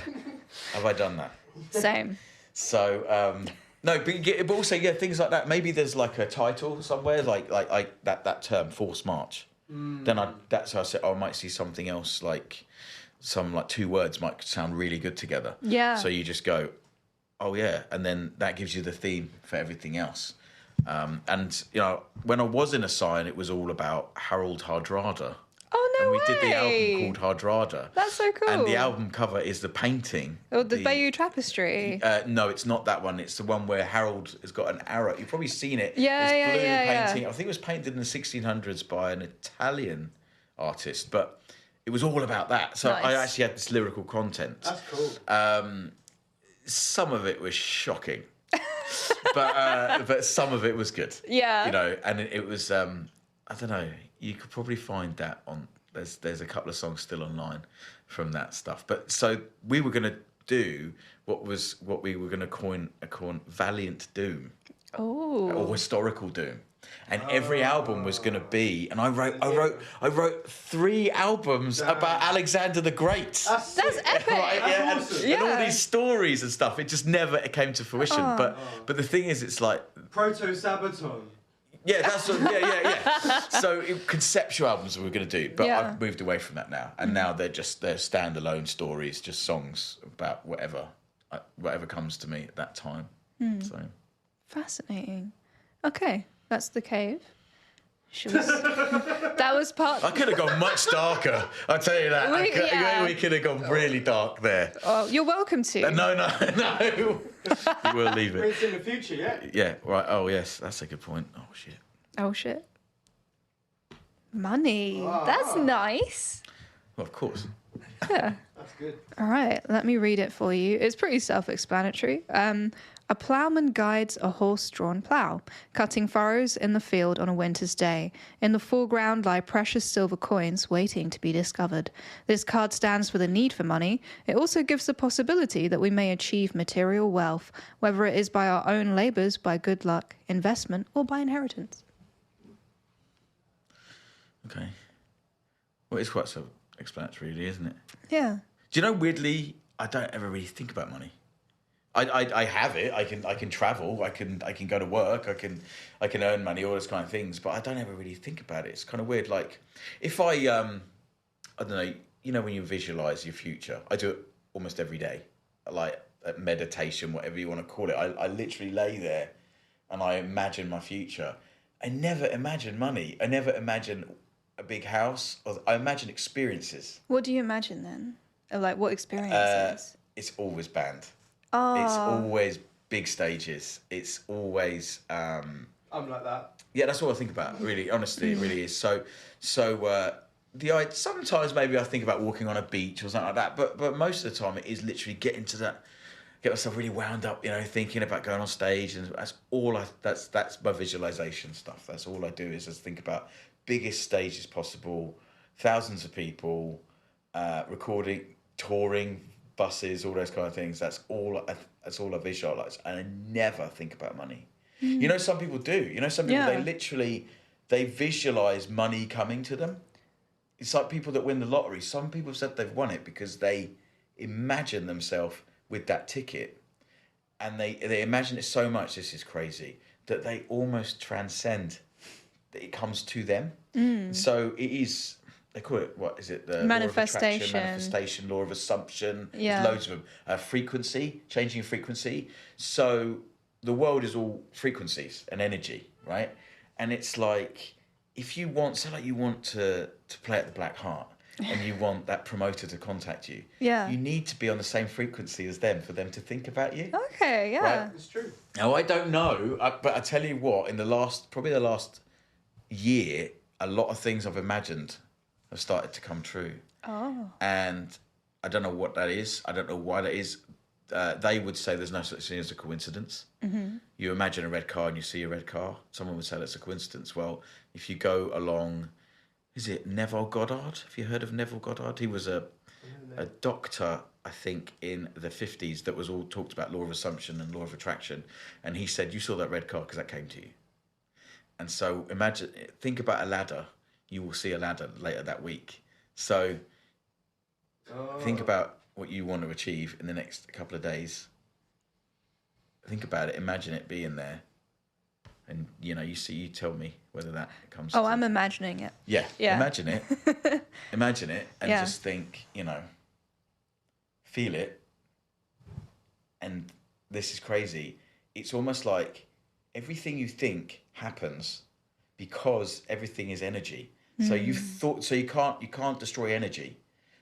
B: have I done that.
A: Same.
B: So. No, but also things like that. Maybe there's like a title somewhere, like that term, forced march. Then that's how I said, I might see something else, like some like two words might sound really good together.
A: Yeah.
B: So you just go, oh yeah, and then that gives you the theme for everything else. And when I was in a Cyan, it was all about Harold Hardrada.
A: Oh, no
B: and we
A: way.
B: did the album called Hardrada.
A: That's so cool.
B: And the album cover is the painting.
A: Oh, the Bayeux Tapestry.
B: No, it's not that one. It's the one where Harold has got an arrow. You've probably seen it.
A: Yeah,
B: it's blue
A: yeah.
B: painting. I think it was painted in the 1600s by an Italian artist, but it was all about that. So
A: Nice.
B: I actually had this lyrical content.
C: That's cool.
B: Some of it was shocking, but some of it was good.
A: Yeah.
B: And it was. I don't know. You could probably find that on. There's a couple of songs still online from that stuff. But so we were going to do what we were going to coin Valiant Doom.
A: Oh.
B: Or historical doom. And every album was going to be, and I wrote 3 albums about Alexander the Great.
C: That's
A: epic.
B: Right, yeah,
C: That's awesome.
B: and all
A: Yeah.
B: these stories and stuff. It just never came to fruition. But the thing is, it's like
C: Proto-Sabaton.
B: yeah, that's what, yeah. So conceptual albums we were going to do, but
A: Yeah.
B: I've moved away from that now, and now they're standalone stories, just songs about whatever comes to me at that time. So
A: Fascinating. Okay, that's the cave. That was part.
B: I could have gone much darker. I'll tell you that. We could have gone really dark there.
A: Oh, you're welcome to.
B: No. We'll leave it.
C: It's in the future, yeah?
B: Yeah, right. Oh, yes, that's a good point. Oh, shit.
A: Oh shit. Money. That's nice.
B: Well, of course.
A: Yeah.
C: That's good.
A: All right, let me read it for you. It's pretty self-explanatory. A ploughman guides a horse-drawn plough, cutting furrows in the field on a winter's day. In the foreground lie precious silver coins waiting to be discovered. This card stands for the need for money. It also gives the possibility that we may achieve material wealth, whether it is by our own labours, by good luck, investment, or by inheritance.
B: Okay. Well, it's quite self-explanatory, really, isn't it?
A: Yeah.
B: Do you know, weirdly, I don't ever really think about money. I have it. I can travel. I can go to work. I can earn money. All those kind of things. But I don't ever really think about it. It's kind of weird. Like if I don't know. You know, when you visualize your future, I do it almost every day. Like meditation, whatever you want to call it. I literally lay there, and I imagine my future. I never imagine money. I never imagine a big house. I imagine experiences.
A: What do you imagine then? Like what experiences?
B: It's always band.
A: Oh.
B: It's always big stages. It's always.
C: I'm like that.
B: Yeah, that's all I think about. Really, honestly, it really is. So sometimes maybe I think about walking on a beach or something like that. But most of the time, it is literally get myself really wound up. You know, thinking about going on stage, and that's all. That's my visualization stuff. That's all I do is just think about biggest stages possible, thousands of people, recording, touring. Buses, all those kind of things. That's all I visualize, and I never think about money. You know, some people do. You know, some people they visualize money coming to them. It's like people that win the lottery. Some people said they've won it because they imagine themselves with that ticket, and they imagine it so much. This is crazy that they almost transcend that it comes to them. So it is. They call it, what is it? The
A: Manifestation.
B: Law of manifestation, law of assumption.
A: Yeah.
B: There's loads of them. Frequency, changing frequency. So the world is all frequencies and energy, right? And it's like, if you want, say like you want to play at the Black Heart and you want that promoter to contact you, you need to be on the same frequency as them for them to think about you.
A: Okay, yeah.
B: Right?
C: It's true.
B: Now, I don't know, but I tell you what, in probably the last year, a lot of things I've imagined have started to come true.
A: Oh.
B: And I don't know what that is. I don't know why that is. They would say there's no such thing as a coincidence. Mm-hmm. You imagine a red car and you see a red car. Someone would say that's a coincidence. Well, if you go along, is it Neville Goddard? Have you heard of Neville Goddard? He was a doctor, I think, in the 50s that was all talked about law of assumption and law of attraction. And he said, you saw that red car because that came to you. And so think about a ladder. You will see a ladder later that week. So think about what you want to achieve in the next couple of days. Think about it. Imagine it being there. And, you tell me whether that comes to...
A: I'm imagining it.
B: Yeah. Imagine it. Imagine it and just think, feel it. And this is crazy. It's almost like everything you think happens because everything is energy. So you can't destroy energy.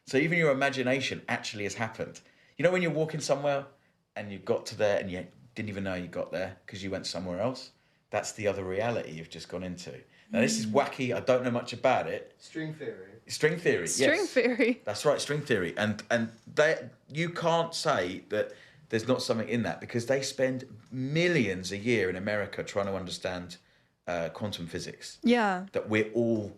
B: So even your imagination actually has happened. You know when you're walking somewhere and you got to there and you didn't even know you got there because you went somewhere else? That's the other reality you've just gone into. Now this is wacky. I don't know much about it.
C: String theory.
B: String theory.
A: String theory.
B: That's right, string theory. And you can't say that there's not something in that because they spend millions a year in America trying to understand quantum physics. Yeah. That we're all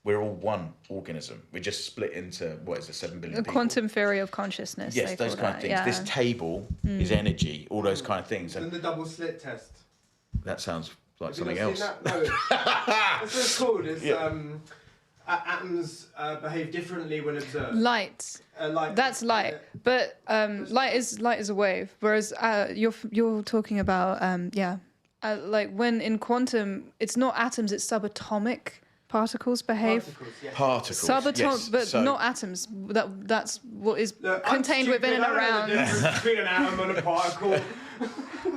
B: one organism. We're just split into, 7 billion people?
A: Quantum theory of consciousness.
B: Yes, those kind of things. Yeah. This table is energy, all those kind of things.
C: And the double slit test.
B: That sounds like something else.
C: That? No. That's what it's called. It's, atoms behave differently when observed.
A: Light. That's light. But light is a wave. Whereas you're talking about, like when in quantum, it's not atoms, it's subatomic particles behave.
B: Particles, yes.
A: But not atoms. That's what is contained within and around.
C: I don't know the difference between an atom and a particle.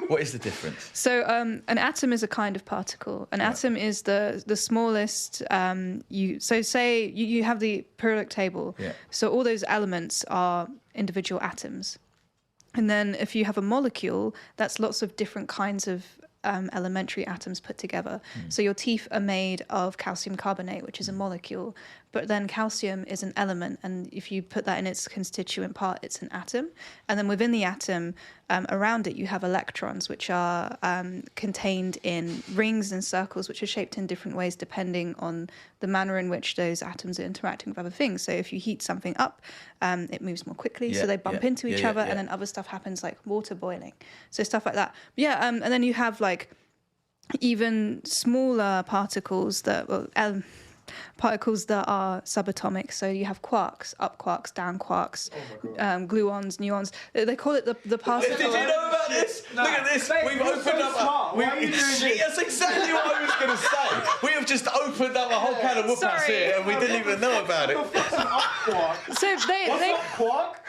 B: What is the difference?
A: So an atom is a kind of particle. An atom is the smallest. Say you have the periodic table. Yeah. So all those elements are individual atoms. And then if you have a molecule, that's lots of different kinds of elementary atoms put together. So your teeth are made of calcium carbonate, which is a molecule. but then calcium is an element, and if you put that in its constituent part, it's an atom. And then within the atom, around it, you have electrons, which are contained in rings and circles, which are shaped in different ways depending on the manner in which those atoms are interacting with other things. So if you heat something up, it moves more quickly, so they bump into each other, and then other stuff happens like water boiling. So stuff like that. But yeah, and then you have like even smaller particles that are subatomic. So you have quarks, up quarks, down quarks, gluons, muons. They call it the particle.
B: Did you know about this?
C: No.
B: Look at this.
C: Mate,
B: We've
C: you're
B: opened
C: so
B: up.
C: smart. Why are you doing this?
B: That's exactly what I was going to say. We have just opened up a whole can of whoop-ass
A: Sorry.
B: here, and we didn't even know about it.
C: What the fuck's an up quark?
A: So
C: What's
A: they
C: up quark?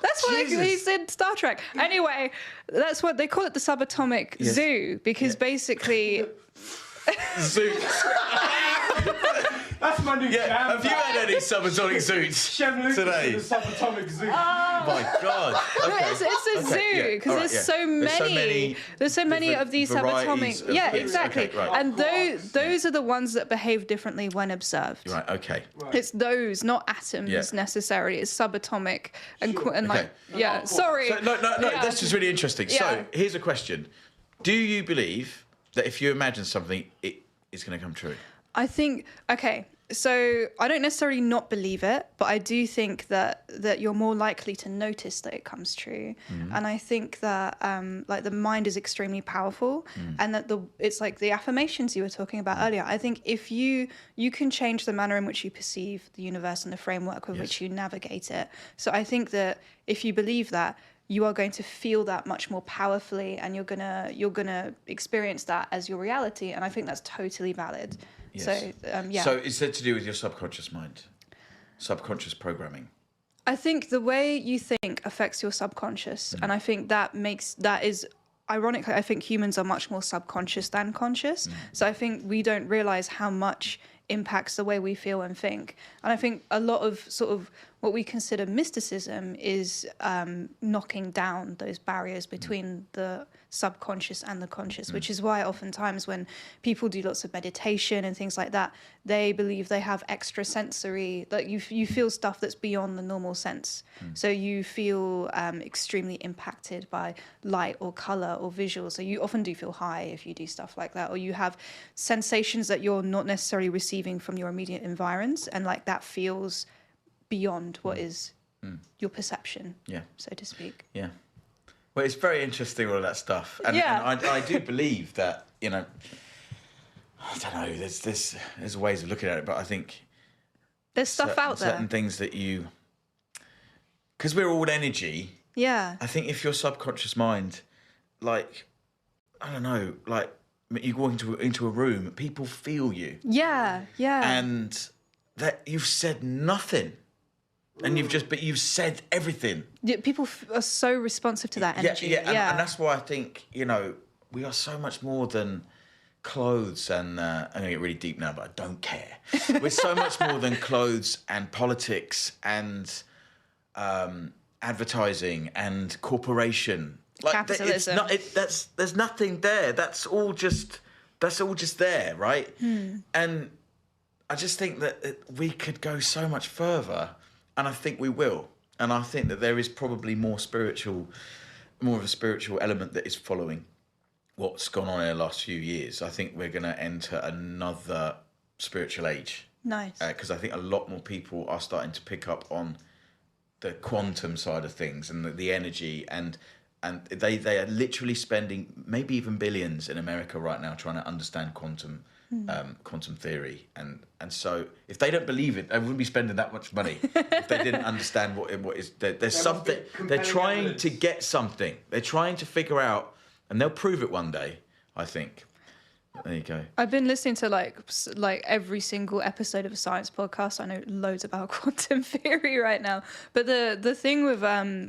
A: that's what he's in Star Trek. Anyway, that's what they call it, the subatomic zoo, because basically
B: Zoots.
C: That's my new jam.
B: Have you had any subatomic zoots today?
C: The subatomic zoo.
B: My God.
A: no, it's a zoo because there's so many of these
B: varieties
A: subatomic.
B: of
A: Yeah,
B: things.
A: exactly.
B: Okay, right.
A: And those are the ones that behave differently when observed.
B: Right. Okay.
A: It's those, not atoms necessarily. It's subatomic and like Sorry.
B: So, no. That's just really interesting.
A: Yeah.
B: So here's a question: do you believe that if you imagine something, it is going to come true?
A: I think, okay, so I don't necessarily not believe it, but I do think that you're more likely to notice that it comes true. And I think that like the mind is extremely powerful, and that it's like the affirmations you were talking about earlier. I think if you can change the manner in which you perceive the universe and the framework with which you navigate it. So I think that if you believe that, you are going to feel that much more powerfully, and you're gonna experience that as your reality. And I think that's totally valid.
B: Yes.
A: So
B: So is that to do with your subconscious mind, subconscious programming?
A: I think the way you think affects your subconscious, and I think that is ironically. I think humans are much more subconscious than conscious. So I think we don't realize how much impacts the way we feel and think. And I think a lot of sort of what we consider mysticism is knocking down those barriers between the subconscious and the conscious, which is why oftentimes when people do lots of meditation and things like that, they believe they have extra sensory, like you feel stuff that's beyond the normal sense. So you feel extremely impacted by light or color or visual. So you often do feel high if you do stuff like that, or you have sensations that you're not necessarily receiving from your immediate environs, and like that feels beyond what is your perception, so to speak.
B: Yeah. Well, it's very interesting, all of that stuff. And I do believe that, I don't know, there's ways of looking at it, but I think
A: there's stuff out there.
B: Certain things that because we're all energy.
A: Yeah.
B: I think if your subconscious mind, like, I don't know, like you go into a room, people feel you.
A: Yeah.
B: And that you've said nothing. And you've said everything.
A: Yeah, people are so responsive to that energy.
B: And that's why I think, we are so much more than clothes and, I'm going to get really deep now, but I don't care. We're so much more than clothes and politics and advertising and corporation. Like,
A: capitalism.
B: There's nothing there. That's all just there, right? And I just think that we could go so much further. And I think we will. And I think that there is probably more of a spiritual element that is following what's gone on in the last few years. I think we're going to enter another spiritual age.
A: Nice.
B: Because I think a lot more people are starting to pick up on the quantum side of things and the energy. And they are literally spending maybe even billions in America right now trying to understand quantum theory, and so if they don't believe it, they wouldn't be spending that much money if they didn't understand what is. There's something they're trying
C: evidence.
B: to get something. They're trying to figure out, and they'll prove it one day, I think. There you go.
A: I've been listening to like every single episode of a science podcast. I know loads about quantum theory right now. But the thing with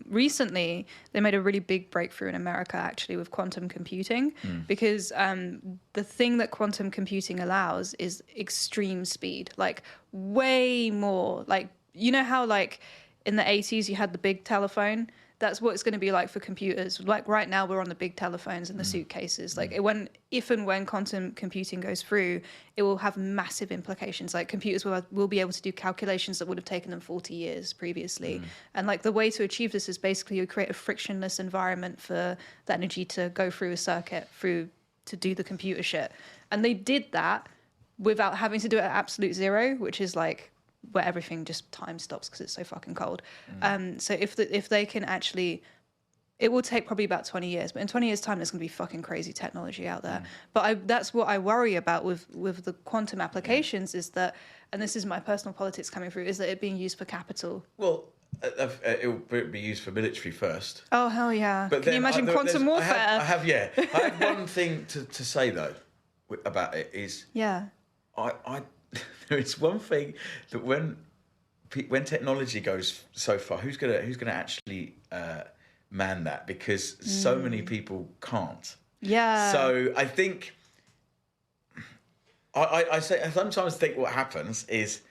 A: recently, they made a really big breakthrough in America actually with quantum computing, because the thing that quantum computing allows is extreme speed, like way more. Like, you know how like in the 80s you had the big telephone? that's what it's going to be like for computers. Like right now, we're on the big telephones and the suitcases. Like if and when quantum computing goes through, it will have massive implications. Like computers will be able to do calculations that would have taken them 40 years previously. And like the way to achieve this is basically you create a frictionless environment for the energy to go through a circuit to do the computer shit. And they did that without having to do it at absolute zero, which is like where everything just time stops because it's so fucking cold. So if they can actually, it will take probably about 20 years, but in 20 years time there's going to be fucking crazy technology out there. But that's what I worry about with the quantum applications is that, and this is my personal politics coming through, is that it being used for capital.
B: Well, it will be used for military first.
A: Oh hell yeah.
B: But
A: can you imagine quantum warfare?
B: I have one thing to say though about it is I there is one thing that when technology goes so far, who's gonna actually man that? Because so many people can't. Yeah. So I think I sometimes think what happens is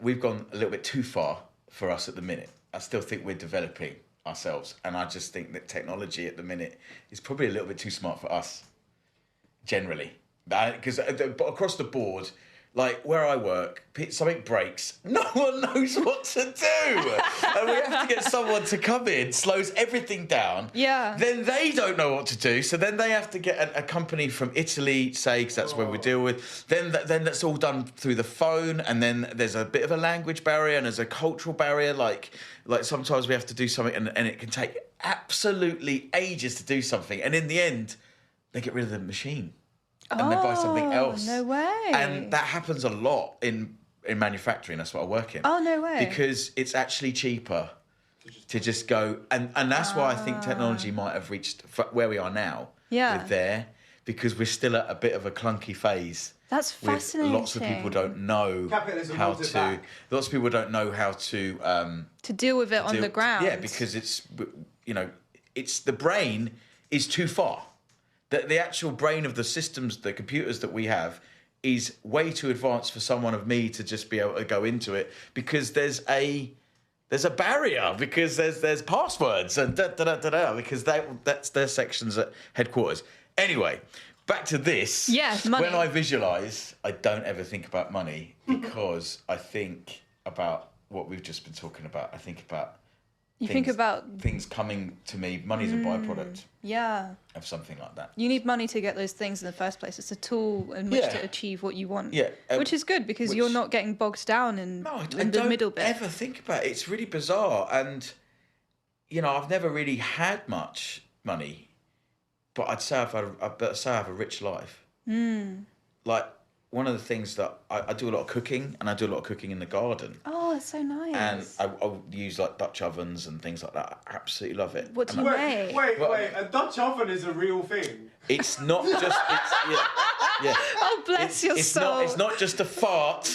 B: we've gone a little bit too far for us at the minute. I still think we're developing ourselves, and I just think that technology at the minute is probably a little bit too smart for us generally. Because across the board, like where I work, something breaks, no one knows what to do. And we have to get someone to come in, slows everything down. Yeah. Then they don't know what to do. So then they have to get a company from Italy, say, because that's where we deal with. Then that's all done through the phone. And then there's a bit of a language barrier and there's a cultural barrier. Like sometimes we have to do something and it can take absolutely ages to do something. And in the end, they get rid of the machine. And they buy something else.
A: No way.
B: And that happens a lot in manufacturing. That's what I work in.
A: Oh, no way.
B: Because it's actually cheaper to just go. And that's why I think technology might have reached where we are now. Yeah. With there. Because we're still at a bit of a clunky phase.
A: That's fascinating.
B: Lots of people don't know how to. Lots of people don't know how to
A: deal with it on the ground.
B: Yeah, because it's the brain is too far. The actual brain of the systems, the computers that we have, is way too advanced for someone of me to just be able to go into it because there's a barrier because there's passwords and because that's their sections at headquarters. Anyway, back to this.
A: Yeah, money.
B: When I visualise, I don't ever think about money because I think about what we've just been talking about. I think about. Think about things coming to me. Money's a byproduct. Yeah. Of something like that.
A: You need money to get those things in the first place. It's a tool in which to achieve what you want. Yeah. Which is good because you're not getting bogged down in the middle bit.
B: I don't ever think about it. It's really bizarre. And, I've never really had much money, but I'd say I have a rich life. Like, one of the things that I do a lot of cooking, and I do a lot of cooking in the garden.
A: Oh, that's so nice.
B: And I use like Dutch ovens and things like that. I absolutely love it.
A: What do you make?
C: Wait, a Dutch oven is a real thing?
B: It's not just... yeah.
A: Oh, bless your soul.
B: It's not just a fart.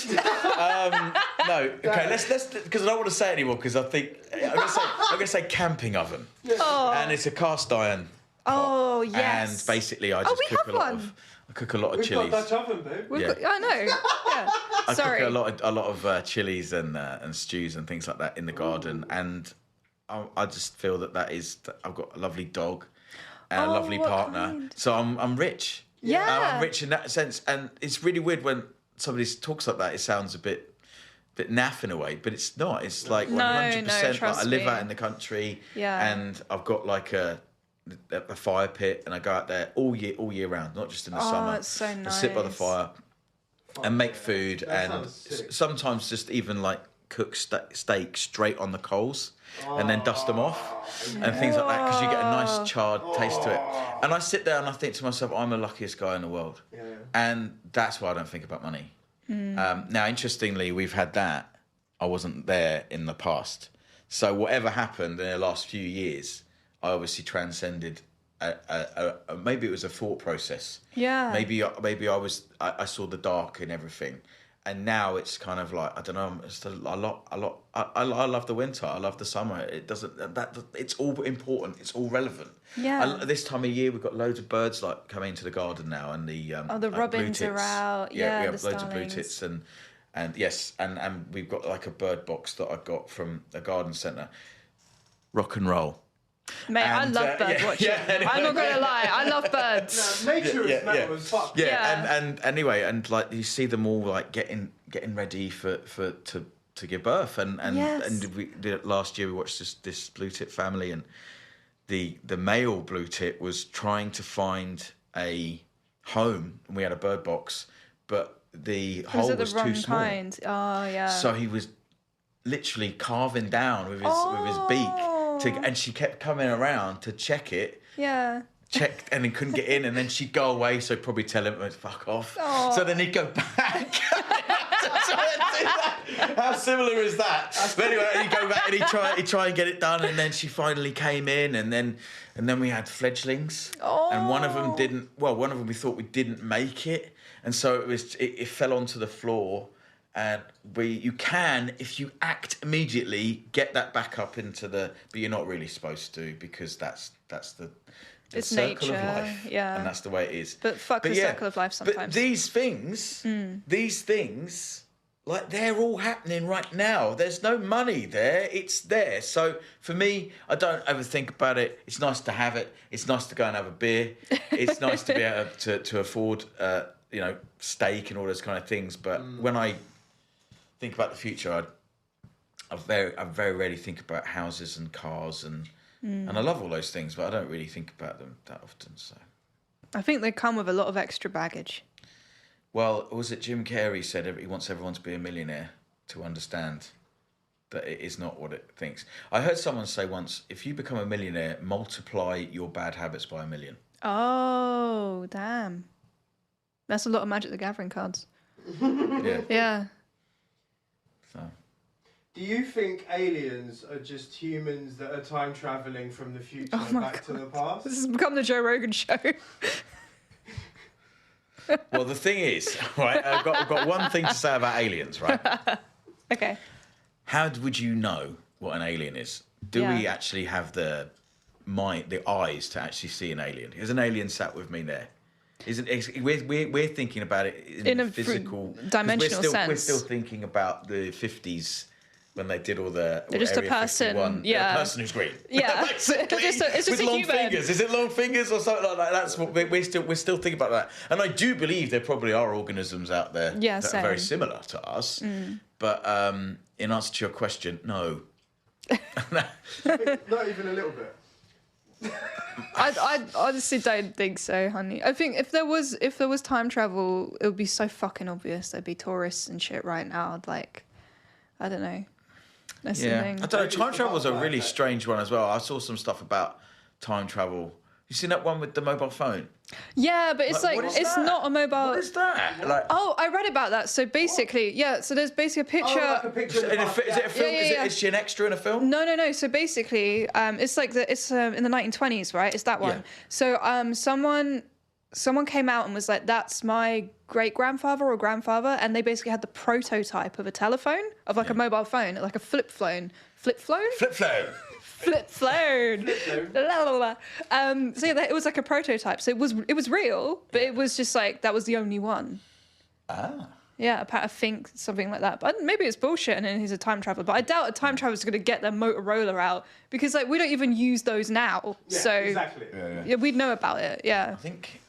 B: No, okay, let's because I don't want to say it anymore because I think... I'm going to say camping oven. Oh. And it's a cast iron pot.
A: Oh, yes.
B: And basically I just cook a lot of... I cook a lot of chilies.
C: We've got Dutch oven, babe.
A: I know. Yeah.
B: I cook a lot of chilies and stews and things like that in the garden, and I just feel that I've got a lovely dog and a lovely partner, kind? So I'm rich. Yeah, I'm rich in that sense, and it's really weird when somebody talks like that. It sounds a bit naff in a way, but it's not. It's like 100%. I live out in the country, and I've got like a fire pit, and I go out there all year round, not just in the summer.
A: That's so nice.
B: I sit by the fire and make food, and sometimes just even like cook steak straight on the coals and then dust them off and things like that because you get a nice charred taste to it. And I sit there and I think to myself, I'm the luckiest guy in the world. And that's why I don't think about money. Now, interestingly, we've had that. I wasn't there in the past. So whatever happened in the last few years, I obviously transcended. Maybe it was a thought process. Yeah. Maybe I saw the dark in everything, and now it's kind of like I don't know. It's a lot. I love the winter. I love the summer. It's all important. It's all relevant. Yeah. This time of year, we've got loads of birds like coming into the garden now, and the
A: robins are out. Yeah,
B: we have loads of blue tits and yes, and we've got like a bird box that I got from a garden centre. rock and roll.
A: Mate,
B: And,
A: I love bird watching.
B: anyway.
A: I'm not gonna lie, I love birds.
C: Nature is metal as fuck.
B: Yeah, and anyway, and like you see them all like getting ready to give birth, and we did it last year. We watched this blue tit family, and the male blue tit was trying to find a home, and we had a bird box, but the hole was too small.
A: Kind. Oh yeah.
B: So he was literally carving down with his beak, and she kept coming around to check it.
A: Yeah.
B: Checked and then couldn't get in, and then she'd go away, so he'd probably tell him to fuck off.
A: Aww.
B: So then he'd go back. How similar is that? But anyway, he'd go back and he'd try and get it done, and then she finally came in, and then we had fledglings, and one of them didn't. Well, one of them we thought we didn't make it, and so it fell onto the floor. And you can, if you act immediately, get that back up into the. But you're not really supposed to, because that's the circle
A: nature,
B: of life,
A: yeah,
B: and that's the way it is.
A: But the circle of life sometimes.
B: But these things, like they're all happening right now. There's no money there; it's there. So for me, I don't ever think about it. It's nice to have it. It's nice to go and have a beer. It's nice to be able to afford, steak and all those kind of things. But when I think about the future, I very rarely think about houses and cars and I love all those things, but I don't really think about them that often. So
A: I think they come with a lot of extra baggage.
B: Well, was it Jim Carrey said he wants everyone to be a millionaire to understand that it is not what it thinks. I heard someone say once, if you become a millionaire, multiply your bad habits by 1,000,000.
A: Oh, damn. That's a lot of Magic the Gathering cards.
B: Yeah.
A: Yeah.
B: So.
C: Do you think aliens are just humans that are time travelling from the future back to the past?
A: This has become the Joe Rogan show.
B: Well, the thing is, right, I've got one thing to say about aliens, right?
A: Okay.
B: How would you know what an alien is? Do we actually have the eyes to actually see an alien? Is an alien sat with me there? We're thinking about it in a physical,
A: dimensional sense.
B: We're still thinking about the 50s when they did all the
A: just
B: Area
A: a person,
B: 51.
A: yeah,
B: a person who's green.
A: Yeah,
B: basically,
A: it's just
B: with
A: a
B: long
A: human.
B: fingers. Is it long fingers or something like that? That's what we're still thinking about that. And I do believe there probably are organisms out there that are very similar to us. But in answer to your question, no.
C: Not even a little bit.
A: I honestly don't think so, honey. I think if there was time travel, it would be so fucking obvious. There'd be tourists and shit right now. Like, I don't know. That's the thing.
B: I don't know. Time travel is a really strange one as well. I saw some stuff about time travel. You seen that one with the mobile phone?
A: Yeah, but it's it's not a mobile.
B: What is that? Like,
A: oh, I read about that. So basically, so there's basically a picture.
C: Oh, like a picture of
B: is it a film?
A: Yeah.
B: Is she an extra in a film?
A: No. So basically, it's like it's in the 1920s, right? It's that one.
B: Yeah.
A: So someone came out and was like, "That's my great grandfather or grandfather," and they basically had the prototype of a telephone, of like a mobile phone, like a flip phone.
B: Flip phone.
A: La, la, la. So yeah, it was like a prototype. So it was real, but it was just like that was the only one.
B: Ah.
A: Yeah, I think something like that. But maybe it's bullshit and then he's a time traveler. But I doubt a time traveler's going to get their Motorola out because like we don't even use those now.
C: Yeah,
A: so
C: exactly.
A: Yeah, we'd know about it. Yeah.
B: I think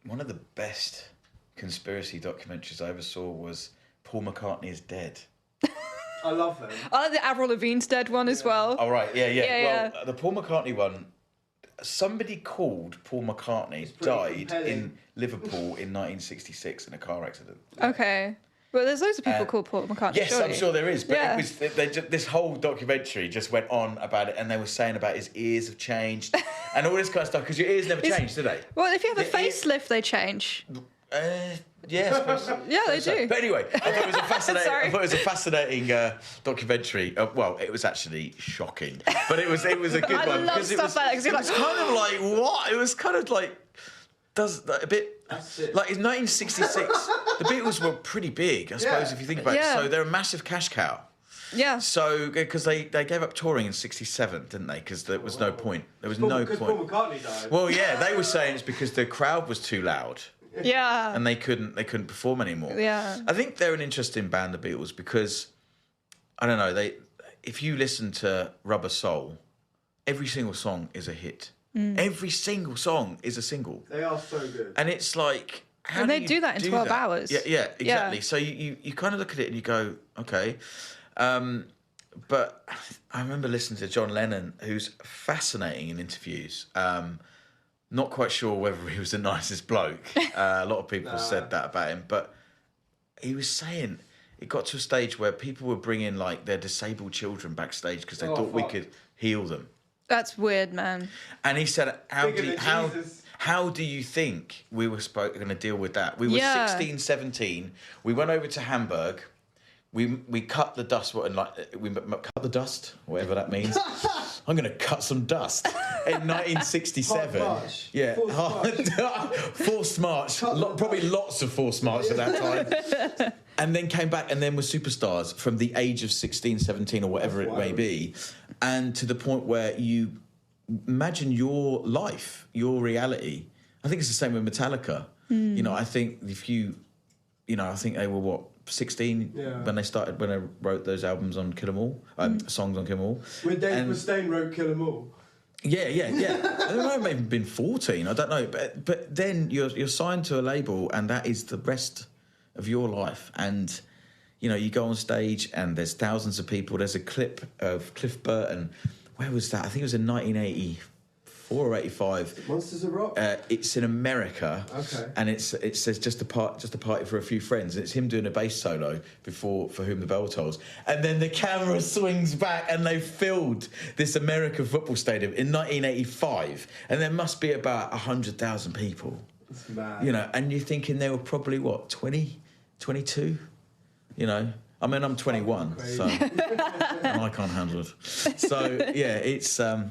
B: one of the best conspiracy documentaries I ever saw was Paul McCartney is Dead.
C: I love them.
A: I like the Avril Lavigne's Dead one as well.
B: Oh, right. Yeah.
A: Well,
B: the Paul McCartney one, somebody called Paul McCartney died
C: compelling.
B: in Liverpool in 1966 in a car accident.
A: Okay. Well, there's loads of people called Paul McCartney.
B: Yes,
A: surely.
B: I'm sure there is. But
A: Yeah.
B: this whole documentary just went on about it, and they were saying about his ears have changed and all this kind of stuff, because your ears never change, do they?
A: Well, if you have a
B: The ear-
A: facelift, they change.
B: Yeah, I suppose so.
A: Yeah, they do.
B: But anyway, I thought
A: Sorry.
B: it was a fascinating documentary. Well, it was actually shocking, but it was a good
A: I
B: one.
A: love
B: because
A: stuff like that.
B: It was kind of like what? It was kind of like a bit
C: That's it.
B: like in 1966. The Beatles were pretty big, I suppose, if you think about it. So they're a massive cash cow.
A: Yeah.
B: So because they gave up touring in '67, didn't they? Because there was no point. There was no
C: Because
B: point.
C: Paul McCartney died.
B: Well, yeah, they were saying it's because the crowd was too loud.
A: Yeah.
B: And they couldn't perform anymore.
A: Yeah.
B: I think they're an interesting band, the Beatles, because I don't know, if you listen to Rubber Soul, every single song is a hit. Every single song is a single.
C: They are so good.
B: And it's like, how
A: And
B: do
A: they
B: you
A: do that in 12
B: that?
A: hours.
B: Yeah, exactly.
A: Yeah.
B: So you kind of look at it and you go, okay. But I remember listening to John Lennon, who's fascinating in interviews. Not quite sure whether he was the nicest bloke. A lot of people said that about him. But he was saying it got to a stage where people were bringing like their disabled children backstage because they thought we could heal them.
A: That's weird, man.
B: And he said,
C: Jesus.
B: how do you think we were going to deal with that? We were 16, 17. We went over to Hamburg. We cut the dust, we cut the dust, whatever that means. I'm going to cut some dust. In 1967.
C: March.
B: Yeah. Forced march. Probably lots of forced march at that time. And then came back and then were superstars from the age of 16, 17 or whatever it may be. And to the point where you imagine your life, your reality. I think it's the same with Metallica. You know, I think I think they were 16 when they wrote those albums on Kill 'Em All, songs on Kill 'Em All.
C: When Dave Mustaine wrote Kill 'Em All.
B: Yeah. They might have even been 14. I don't know, but then you're signed to a label, and that is the rest of your life. And you know, you go on stage, and there's thousands of people. There's a clip of Cliff Burton. Where was that? I think it was in 1984 or 85.
C: Monsters of Rock.
B: It's in America.
C: Okay.
B: And it says just a party for a few friends. It's him doing a bass solo before For Whom the Bell Tolls, and then the camera swings back, and they filled this American football stadium in 1985, and there must be about 100,000 people.
C: That's mad.
B: You know, and you're thinking they were probably 20, 22. You know, I mean, I'm 21, so and I can't handle it. So yeah, it's I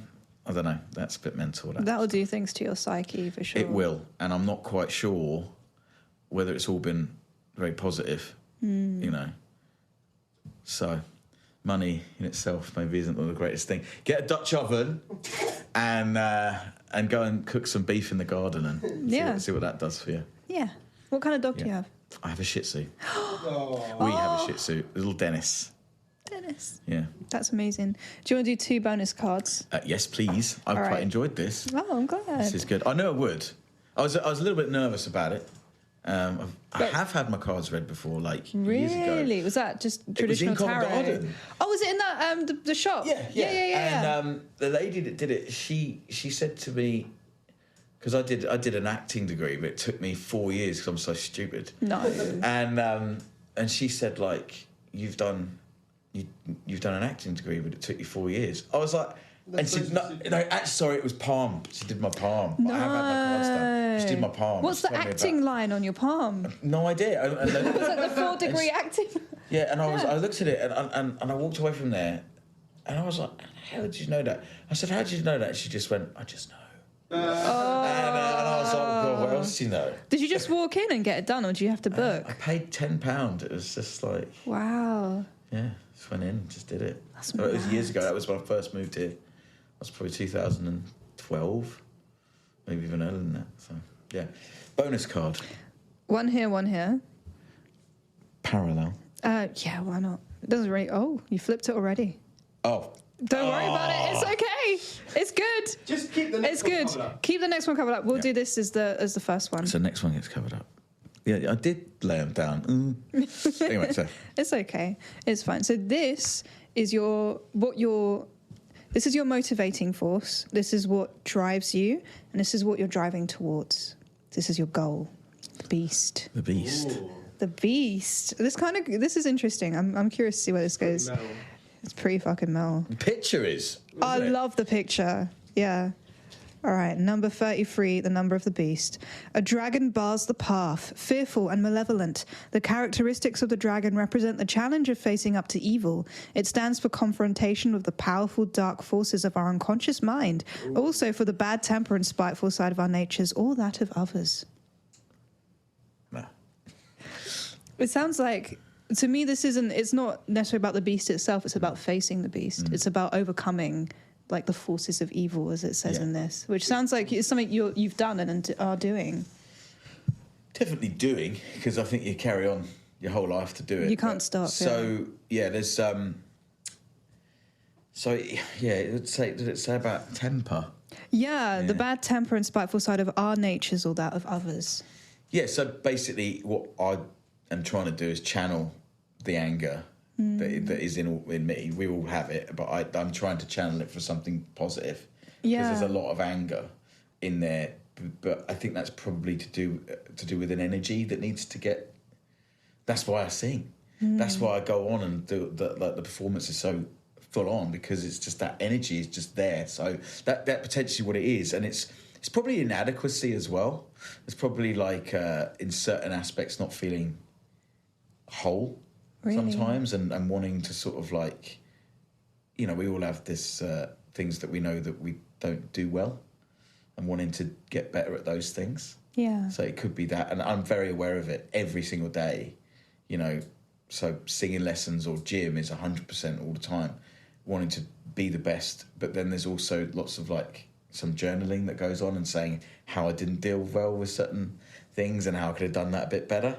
B: don't know. That's a bit mental.
A: That'll do things to your psyche for sure.
B: It will, and I'm not quite sure whether it's all been very positive. You know, so money in itself maybe isn't the greatest thing. Get a Dutch oven and go and cook some beef in the garden and see what that does for you.
A: Yeah. What kind of dog do you have?
B: I have a Shih Tzu.
C: Oh.
B: We have a Shih Tzu, little Dennis.
A: Dennis.
B: Yeah.
A: That's amazing. Do you want to do 2 bonus cards?
B: Yes, please. I've
A: All
B: quite
A: right.
B: enjoyed this.
A: Oh, I'm glad.
B: This is good. I know I would. I was a little bit nervous about it. I have had my cards read before, like years ago.
A: Really? Was that just traditional
B: it was in
A: tarot?
B: Covent Garden.
A: Oh, was it in that the shop?
B: Yeah. And the lady that did it, she said to me, because I did an acting degree, but it took me 4 years because I'm so stupid.
A: No.
B: And she said, like, you've done an acting degree, but it took you 4 years. I was like, sorry, it was palm. She did my palm.
A: No.
B: I have had my cards done. She did my palm.
A: What's the acting line on your palm?
B: No idea.
A: Was that the 4-degree acting?
B: Yeah, and I looked at it and I walked away from there, and I was like, how did you know that? I said, how did you know that? She just went, I just know. And I was like, well, what else do you know?
A: Did you just walk in and get it done, or do you have to book?
B: I paid £10. It was just like,
A: Wow.
B: yeah, just went in, just did it.
A: That's
B: So it was
A: mad.
B: years ago. That was when I first moved here. That was probably 2012, maybe even earlier than that. So yeah, bonus card.
A: One here.
B: Parallel.
A: Yeah, why not? It doesn't really. Oh, you flipped it already.
B: Oh.
A: Don't worry about it. It's okay. It's good.
C: Just keep the next
A: It's good.
C: one covered up.
A: Keep the next one covered up. We'll do this as the first one.
B: So next one gets covered up. Yeah, I did lay them down. Anyway, so
A: It's okay. It's fine. So this is your motivating force. This is what drives you, and this is what you're driving towards. This is your goal. Beast.
B: the beast.
C: Ooh.
A: The beast. This is interesting. I'm curious to see where this goes.
C: Metal.
A: It's pretty fucking metal.
B: The picture is.
A: I
B: isn't it?
A: love the picture. Yeah. All right, number 33, the number of the beast. A dragon bars the path, fearful and malevolent. The characteristics of the dragon represent the challenge of facing up to evil. It stands for confrontation with the powerful dark forces of our unconscious mind, also for the bad temper and spiteful side of our natures, or that of others.
B: No.
A: It sounds like, to me, it's not necessarily about the beast itself, it's about facing the beast. It's about overcoming like the forces of evil, as it says in this, which sounds like it's something you've done and are doing.
B: Definitely doing, because I think you carry on your whole life to do it.
A: You can't stop.
B: So there's So it would say. Did it say about temper?
A: Yeah, the bad temper and spiteful side of our natures or that of others.
B: Yeah. So basically, what I am trying to do is channel the anger that is in me. We all have it, but I'm trying to channel it for something positive.
A: Yeah.
B: Because there's a lot of anger in there, but I think that's probably to do with an energy that needs to get. That's why I sing. That's why I go on and do the performance is so full on, because it's just that energy is just there. So that potentially what it is, and it's probably inadequacy as well. It's probably like in certain aspects not feeling whole sometimes, and wanting to sort of like, we all have this things that we know that we don't do well, and wanting to get better at those things.
A: Yeah.
B: So it could be that, and I'm very aware of it every single day. So singing lessons or gym is 100% all the time, wanting to be the best. But then there's also lots of like some journaling that goes on and saying how I didn't deal well with certain things and how I could have done that a bit better,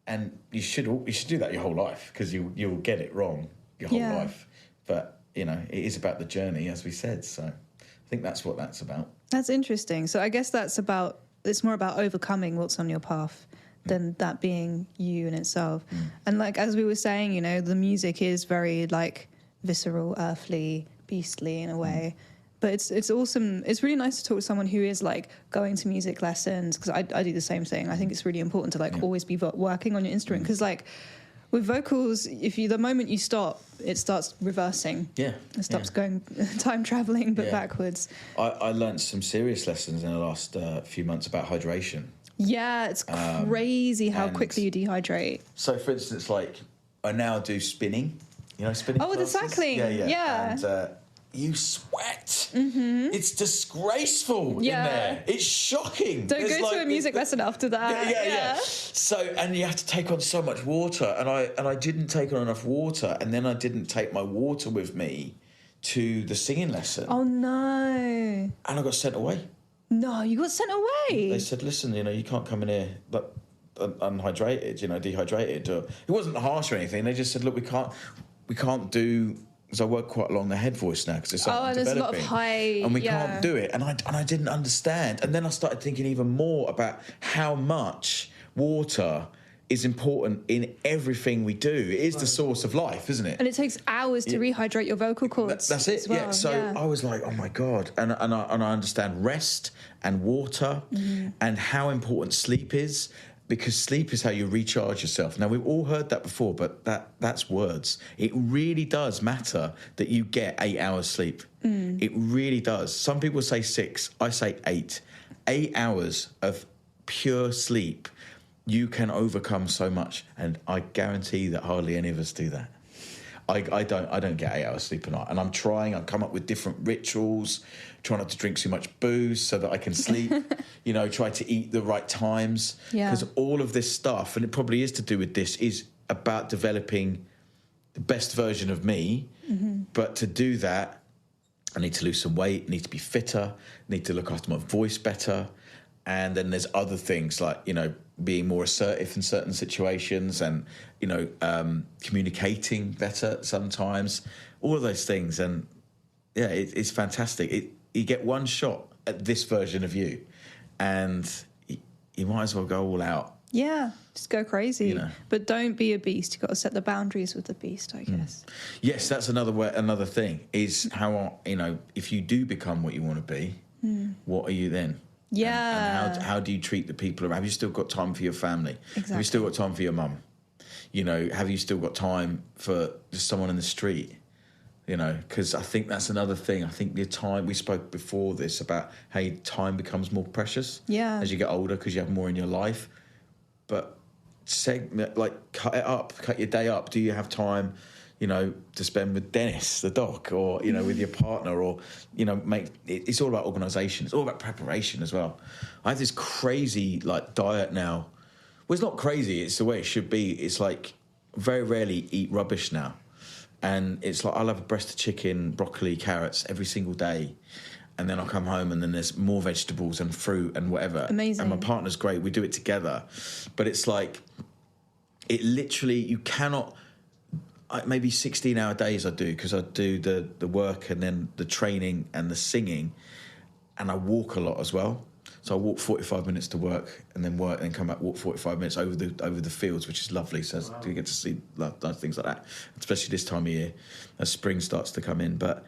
B: And you should do that your whole life, because you'll get it wrong your whole life. But it is about the journey, as we said. So I think that's what that's about.
A: That's interesting. So I guess it's more about overcoming what's on your path than that being you in itself. And like, as we were saying, the music is very like visceral, earthly, beastly in a way. But it's awesome. It's really nice to talk to someone who is like going to music lessons, because I do the same thing. I think it's really important to like always be working on your instrument, because like with vocals, the moment you stop, it starts reversing. Yeah. It stops going time traveling, but backwards.
B: I learned some serious lessons in the last few months about hydration.
A: Yeah, it's crazy how quickly you dehydrate.
B: So, for instance, like I now do spinning. Spinning.
A: Oh,
B: classes?
A: the cycling. Yeah.
B: And you sweat. It's disgraceful in there. It's shocking.
A: Don't go to a music lesson after that.
B: Yeah. So, and you have to take on so much water, and I didn't take on enough water, and then I didn't take my water with me to the singing lesson.
A: Oh no!
B: And I got sent away.
A: No, you got sent away.
B: They said, "Listen, you can't come in here unhydrated, dehydrated." It wasn't harsh or anything. They just said, "Look, we can't do." Because I work quite along the head voice now, because it's something
A: there's
B: developing,
A: a lot of high,
B: and we can't do it. And I didn't understand. And then I started thinking even more about how much water is important in everything we do. It is the source of life, isn't it?
A: And it takes hours to rehydrate your vocal cords.
B: That's it.
A: Well.
B: Yeah. So I was like, oh my God, and I understand rest and water, and how important sleep is. Because sleep is how you recharge yourself. Now, we've all heard that before, but that's words. It really does matter that you get 8 hours sleep. It really does. Some people say 6. I say 8. 8 hours of pure sleep, you can overcome so much. And I guarantee that hardly any of us do that. I don't get 8 hours sleep a night, and I'm trying. I've come up with different rituals, try not to drink too much booze so that I can sleep. Try to eat the right times, because all of this stuff, and it probably is to do with this, is about developing the best version of me. But to do that, I need to lose some weight, I need to be fitter, I need to look after my voice better. And then there's other things like, being more assertive in certain situations, and, communicating better sometimes, all of those things. And yeah, it's fantastic. You get one shot at this version of you, and you might as well go all out.
A: Yeah, just go crazy. But don't be a beast. You've got to set the boundaries with the beast, I guess.
B: Yes, that's another thing, is how, if you do become what you want to be, what are you then?
A: Yeah.
B: And how do you treat the people around? Have you still got time for your family?
A: Exactly.
B: Have you still got time for your mum? Have you still got time for just someone in the street? Because I think that's another thing. I think the time, we spoke before this about how time becomes more precious as you get older, because you have more in your life. But cut your day up. Do you have time, to spend with Dennis, the dog, or, with your partner, or, it's all about organisation. It's all about preparation as well. I have this crazy, diet now. Well, it's not crazy. It's the way it should be. It's like very rarely eat rubbish now. And it's like I'll have a breast of chicken, broccoli, carrots every single day. And then I'll come home and then there's more vegetables and fruit and whatever.
A: Amazing.
B: And my partner's great. We do it together. But it's like, it literally, you cannot maybe 16-hour days I do, because I do the work and then the training and the singing, and I walk a lot as well. So I walk 45 minutes to work and then come back, walk 45 minutes over the fields, which is lovely. So you get to see nice things like that, especially this time of year as spring starts to come in. But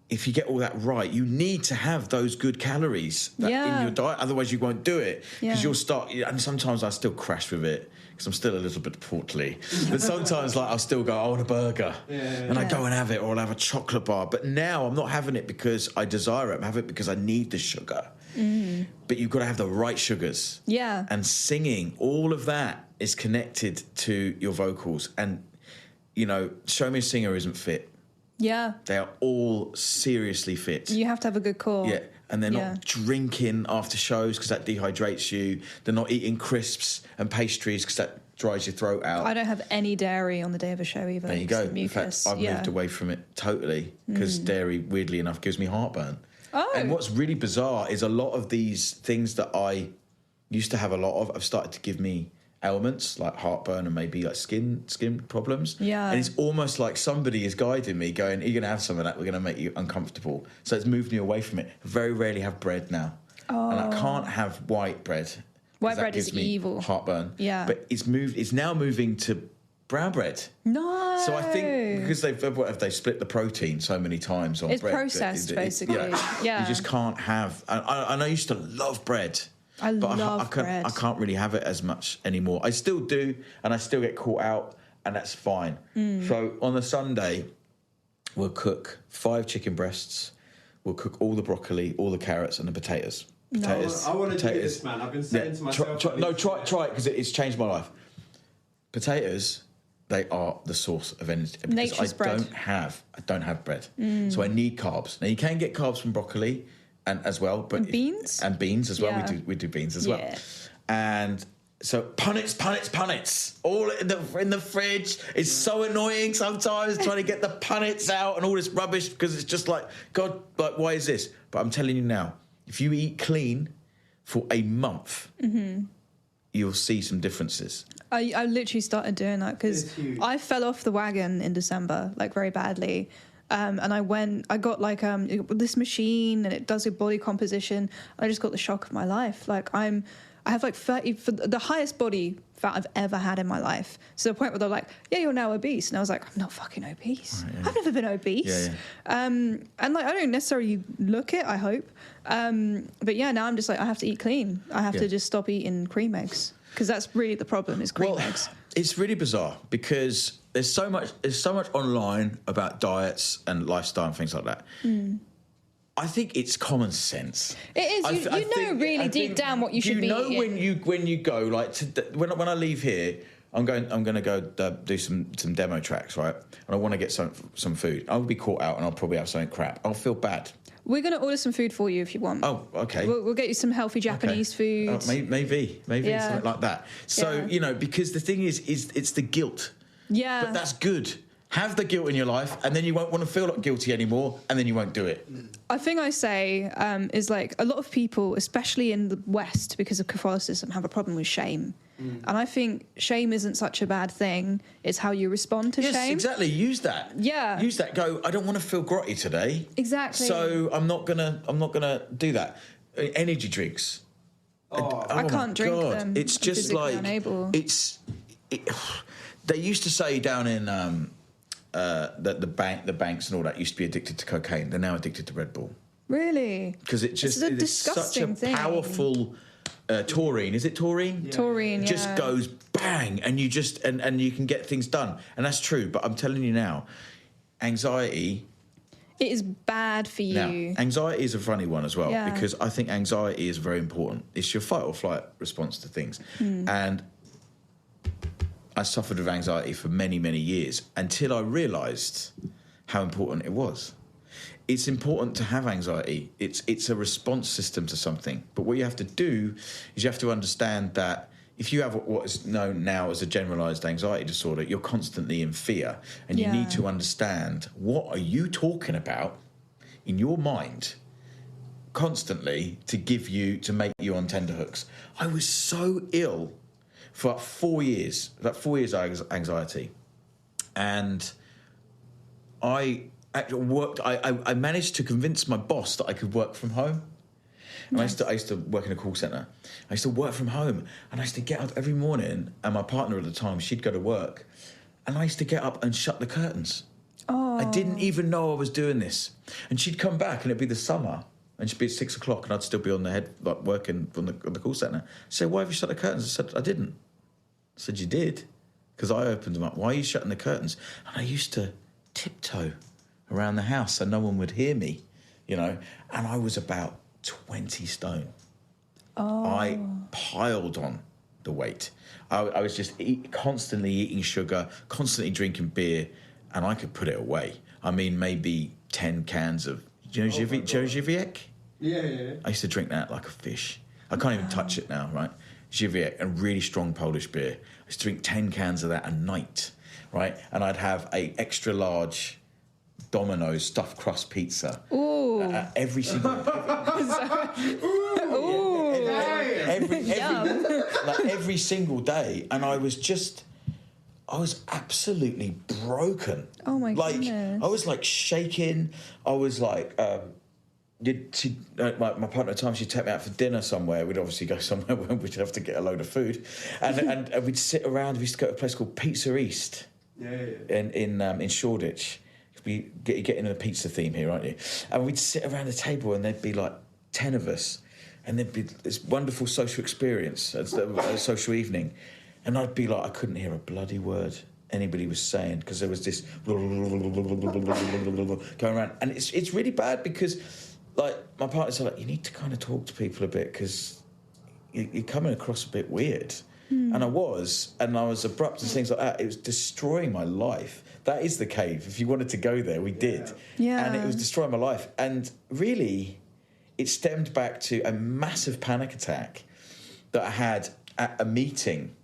B: if you get all that right, you need to have those good calories in your diet. Otherwise, you won't do it, because you'll start. And sometimes I still crash with it because I'm still a little bit portly. But sometimes, like, I'll still go, I want a burger, and I go and have it, or I'll have a chocolate bar. But now I'm not having it because I desire it. I'm having it because I need the sugar. But you've got to have the right sugars.
A: Yeah.
B: And singing, all of that is connected to your vocals. And, you know, Show Me a Singer isn't fit.
A: Yeah.
B: They are all seriously fit.
A: You have to have a good core.
B: Yeah. And they're not drinking after shows because that dehydrates you. They're not eating crisps and pastries because that dries your throat out.
A: I don't have any dairy on the day of a show either.
B: There you go. In fact, I've moved away from it totally, because dairy, weirdly enough, gives me heartburn.
A: Oh.
B: And what's really bizarre is a lot of these things that I used to have a lot of have started to give me ailments like heartburn and maybe like skin problems.
A: Yeah.
B: And it's almost like somebody is guiding me, going, "You're going to have some of that. We're going to make you uncomfortable." So it's moved me away from it. I very rarely have bread now. Oh. And I can't have white bread.
A: White bread
B: gives
A: is
B: me
A: evil.
B: Heartburn.
A: Yeah.
B: But it's now moving to brown bread.
A: No.
B: So I think because they split the protein so many times on
A: it's
B: bread.
A: It's processed, basically. Yeah.
B: You just can't have... And I used to love bread.
A: I love bread.
B: I can't really have it as much anymore. I still do, and I still get caught out, and that's fine. So on the Sunday, we'll cook 5 chicken breasts. We'll cook all the broccoli, all the carrots, and the potatoes. Potatoes.
C: I want to do this, man. I've been saying to myself...
B: Try it, because it's changed my life. Potatoes... They are the source of energy, because
A: Nature's bread.
B: I don't have bread, so I need carbs. Now you can get carbs from broccoli and as well, but
A: beans
B: as well. We do beans as well, and so punnets, all in the fridge. It's so annoying sometimes trying to get the punnets out and all this rubbish, because it's just like, God, like, why is this? But I'm telling you now, if you eat clean for a month, you'll see some differences.
A: I literally started doing that because I fell off the wagon in December, like, very badly. And I got like this machine, and it does your body composition. I just got the shock of my life. Like, I have like 30, for the highest body fat I've ever had in my life. So the point where they're like, "Yeah, you're now obese," and I was like, "I'm not fucking obese. Right, I've never been obese." And like, I don't necessarily look it, I hope. But yeah, now I'm just like, I have to eat clean. I have to just stop eating cream eggs, because that's really the problem, is cream eggs.
B: It's really bizarre, because there's so much online about diets and lifestyle and things like that. I think it's common sense.
A: It is. You know really deep down what you should be eating.
B: You know when you go, like, when I leave here, I'm going to go do some demo tracks, right? And I want to get some food. I'll be caught out, and I'll probably have something crap. I'll feel bad.
A: We're going to order some food for you if you want.
B: Oh, okay.
A: We'll get you some healthy Japanese food.
B: Maybe something like that. So, you know, because the thing is it's the guilt.
A: Yeah.
B: But that's good. Have the guilt in your life, and then you won't want to feel like guilty anymore, and then you won't do it.
A: A thing I say is, like, a lot of people, especially in the West, because of Catholicism, have a problem with shame. And I think shame isn't such a bad thing. It's how you respond to shame.
B: Yes, exactly. Use that.
A: Yeah.
B: Use that. Go, I don't want to feel grotty today.
A: Exactly.
B: So I'm not gonna do that. Energy drinks.
A: I can't drink them.
B: It's just like
A: unable.
B: They used to say down in that the banks and all that used to be addicted to cocaine. They're now addicted to Red Bull.
A: Really?
B: Because it's such a powerful taurine. Is it taurine?
A: Yeah. Taurine,
B: just goes bang, and you just and you can get things done, and that's true. But I'm telling you now, anxiety.
A: It is bad for you.
B: Now, anxiety is a funny one as well, because I think anxiety is very important. It's your fight or flight response to things, and I suffered with anxiety for many, many years until I realised how important it was. It's important to have anxiety. It's a response system to something. But what you have to do is you have to understand that if you have what is known now as a generalised anxiety disorder, you're constantly in fear. And you need to understand, what are you talking about in your mind constantly to make you on tenterhooks? I was so ill for 4 years. About 4 years I had anxiety. and I actually worked. I managed to convince my boss that I could work from home. And I used to work in a call centre. I used to work from home, and I used to get up every morning. And my partner at the time, she'd go to work, and I used to get up and shut the curtains.
A: Oh.
B: I didn't even know I was doing this. And she'd come back, and it'd be the summer, and she'd be at 6 o'clock, and I'd still be on the head, like working on the call centre. She'd say, "Why have you shut the curtains?" I said, "I didn't." I said, "You did, because I opened them up. Why are you shutting the curtains?" And I used to tiptoe around the house so no one would hear me, you know. And I was about 20 stone.
A: Oh.
B: I piled on the weight. I was just constantly eating sugar, constantly drinking beer, and I could put it away. I mean, maybe 10 cans of, do you know Żywiec?
C: Yeah.
B: I used to drink that like a fish. I can't even touch it now, right? Żywiec, a really strong Polish beer. I used to drink 10 cans of that a night, right? And I'd have a extra large Domino's stuffed crust pizza.
A: Ooh.
B: Every single every single day, and I was absolutely broken.
A: Oh my
B: I
A: goodness.
B: was like shaking. I was like, my partner at the time, she'd take me out for dinner somewhere. We'd obviously go somewhere where we'd have to get a load of food, and we'd sit around. We used to go to a place called Pizza East, in Shoreditch. You're getting a pizza theme here, aren't you? And we'd sit around the table, and there'd be like 10 of us, and there'd be this wonderful social experience, a social evening, and I'd be like, I couldn't hear a bloody word anybody was saying because there was this going around, and it's really bad because, like, my partner's like, you need to kind of talk to people a bit because you're coming across a bit weird. And I was abrupt and things like that. It was destroying my life. That is the cave. If you wanted to go there, we did.
A: Yeah.
B: And it was destroying my life. And really, it stemmed back to a massive panic attack that I had at a meeting.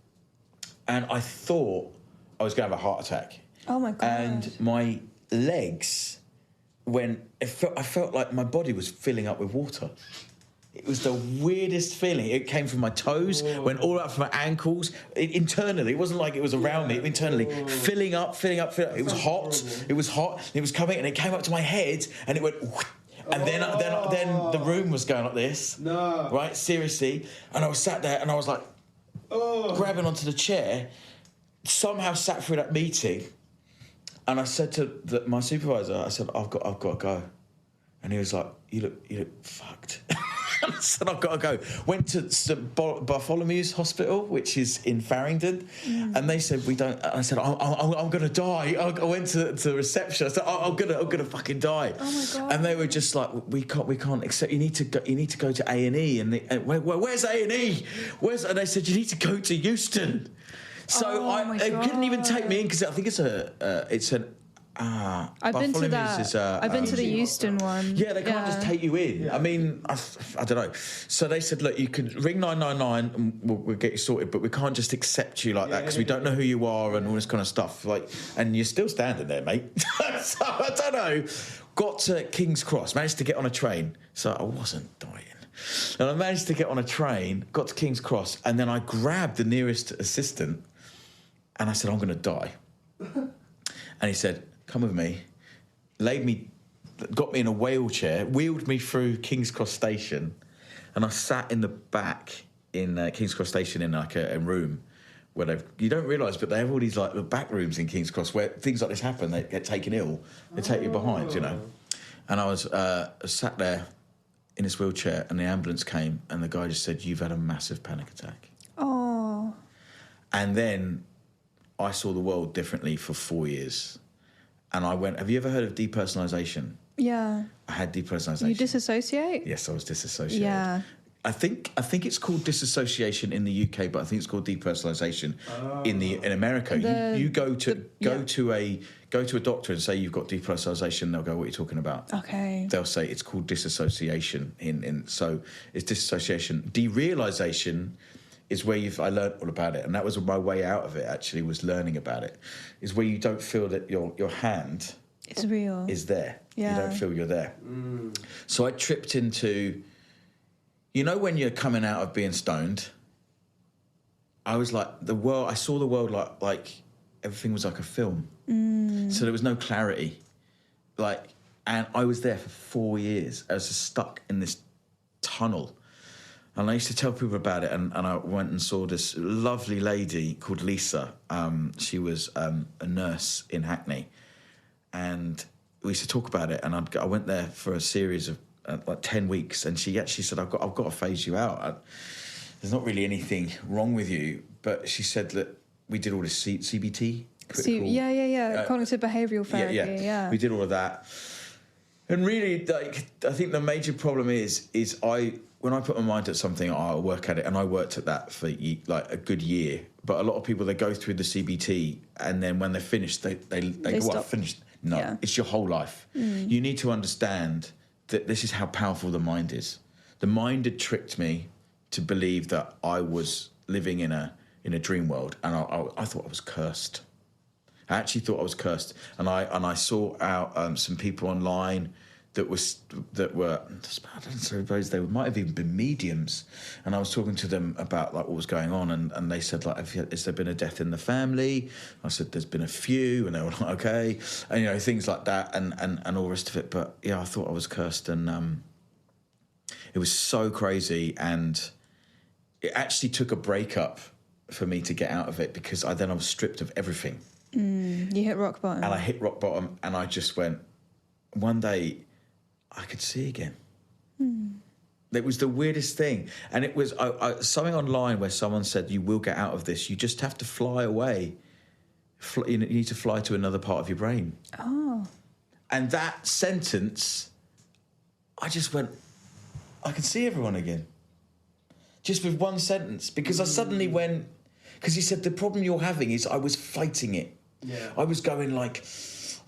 B: And I thought I was going to have a heart attack.
A: Oh, my God.
B: And my legs, I felt like my body was filling up with water. It was the weirdest feeling. It came from my toes, went all up from my ankles. Internally, it wasn't like it was around me. Internally, filling up. It was hot. It was hot. It was coming, and it came up to my head, and it went. And then the room was going like this.
C: No.
B: Right, seriously. And I was sat there, and I was like, grabbing onto the chair. Somehow sat through that meeting, and I said to my supervisor, I said, I've got to go. And he was like, you look fucked. I said, I've got to go. Went to St Bartholomew's Hospital, which is in Farringdon, and they said, we don't. I said, I'm going to die. I went to reception. I said, I'm gonna fucking die.
A: Oh my God.
B: And they were just like, we can't accept. You need to go to A&E. And where's A&E? And they said, you need to go to Euston. So they couldn't even take me in because I think it's an.
A: I've been to that. I've been to the Euston one.
B: Yeah, they can't just take you in.
C: Yeah.
B: I mean, I don't know. So they said, look, you can ring 999 and we'll get you sorted, but we can't just accept you like that because we don't know who you are and all this kind of stuff. Like, and you're still standing there, mate. So I don't know. Got to King's Cross, managed to get on a train. So I wasn't dying. And I managed to get on a train, got to King's Cross, and then I grabbed the nearest assistant and I said, I'm going to die. And he said, come with me, got me in a wheelchair, wheeled me through King's Cross Station, and I sat in the back in King's Cross Station in like a room where you don't realise, but they have all these like back rooms in King's Cross where things like this happen. They get taken ill, they take you behind, you know. And I was sat there in this wheelchair, and the ambulance came, and the guy just said, "You've had a massive panic attack."
A: Oh.
B: And then I saw the world differently for 4 years. And I went, have you ever heard of depersonalisation?
A: Yeah.
B: I had depersonalisation.
A: You disassociate?
B: Yes, I was disassociated.
A: Yeah.
B: I think it's called disassociation in the UK, but I think it's called depersonalisation in America. You go to a doctor and say you've got depersonalisation. They'll go, what are you talking about?
A: Okay.
B: They'll say it's called disassociation. So it's disassociation. Derealisation is where I learned all about it, and that was my way out of it. Actually, was learning about it. Is where you don't feel that your hand
A: it's real
B: is there.
A: Yeah.
B: You don't feel you're there. So I tripped into, you know, when you're coming out of being stoned. I was like I saw the world like everything was like a film. So there was no clarity. Like, and I was there for 4 years. I was just stuck in this tunnel. And I used to tell people about it, and I went and saw this lovely lady called Lisa. She was a nurse in Hackney, and we used to talk about it. And I went there for a series of like 10 weeks, and she actually said, "I've got to phase you out. There's not really anything wrong with you." But she said that we did all this CBT.
A: Cognitive behavioural therapy. Yeah.
B: We did all of that, and really, like, I think the major problem is when I put my mind at something, I work at it, and I worked at that for like a good year. But a lot of people, they go through the CBT, and then when they're finished, they go,
A: stop.
B: "I've finished." No, it's your whole life. You need to understand that this is how powerful the mind is. The mind had tricked me to believe that I was living in a dream world, and I thought I was cursed. I actually thought I was cursed, and I saw out some people online that were I don't suppose they might have even been mediums, and I was talking to them about like what was going on, and they said like, has there been a death in the family? I said there's been a few, and they were like, okay, and things like that, and all the rest of it. But yeah, I thought I was cursed, and it was so crazy, and it actually took a breakup for me to get out of it, because I was stripped of everything.
A: You hit rock bottom.
B: And I hit rock bottom, and I just went, one day I could see again. It was the weirdest thing. And it was something online where someone said, you will get out of this. You just have to fly away. You need to fly to another part of your brain.
A: Oh.
B: And that sentence, I just went, I can see everyone again. Just with one sentence. Because I suddenly went, because he said, the problem you're having is I was fighting it.
C: Yeah.
B: I was going like,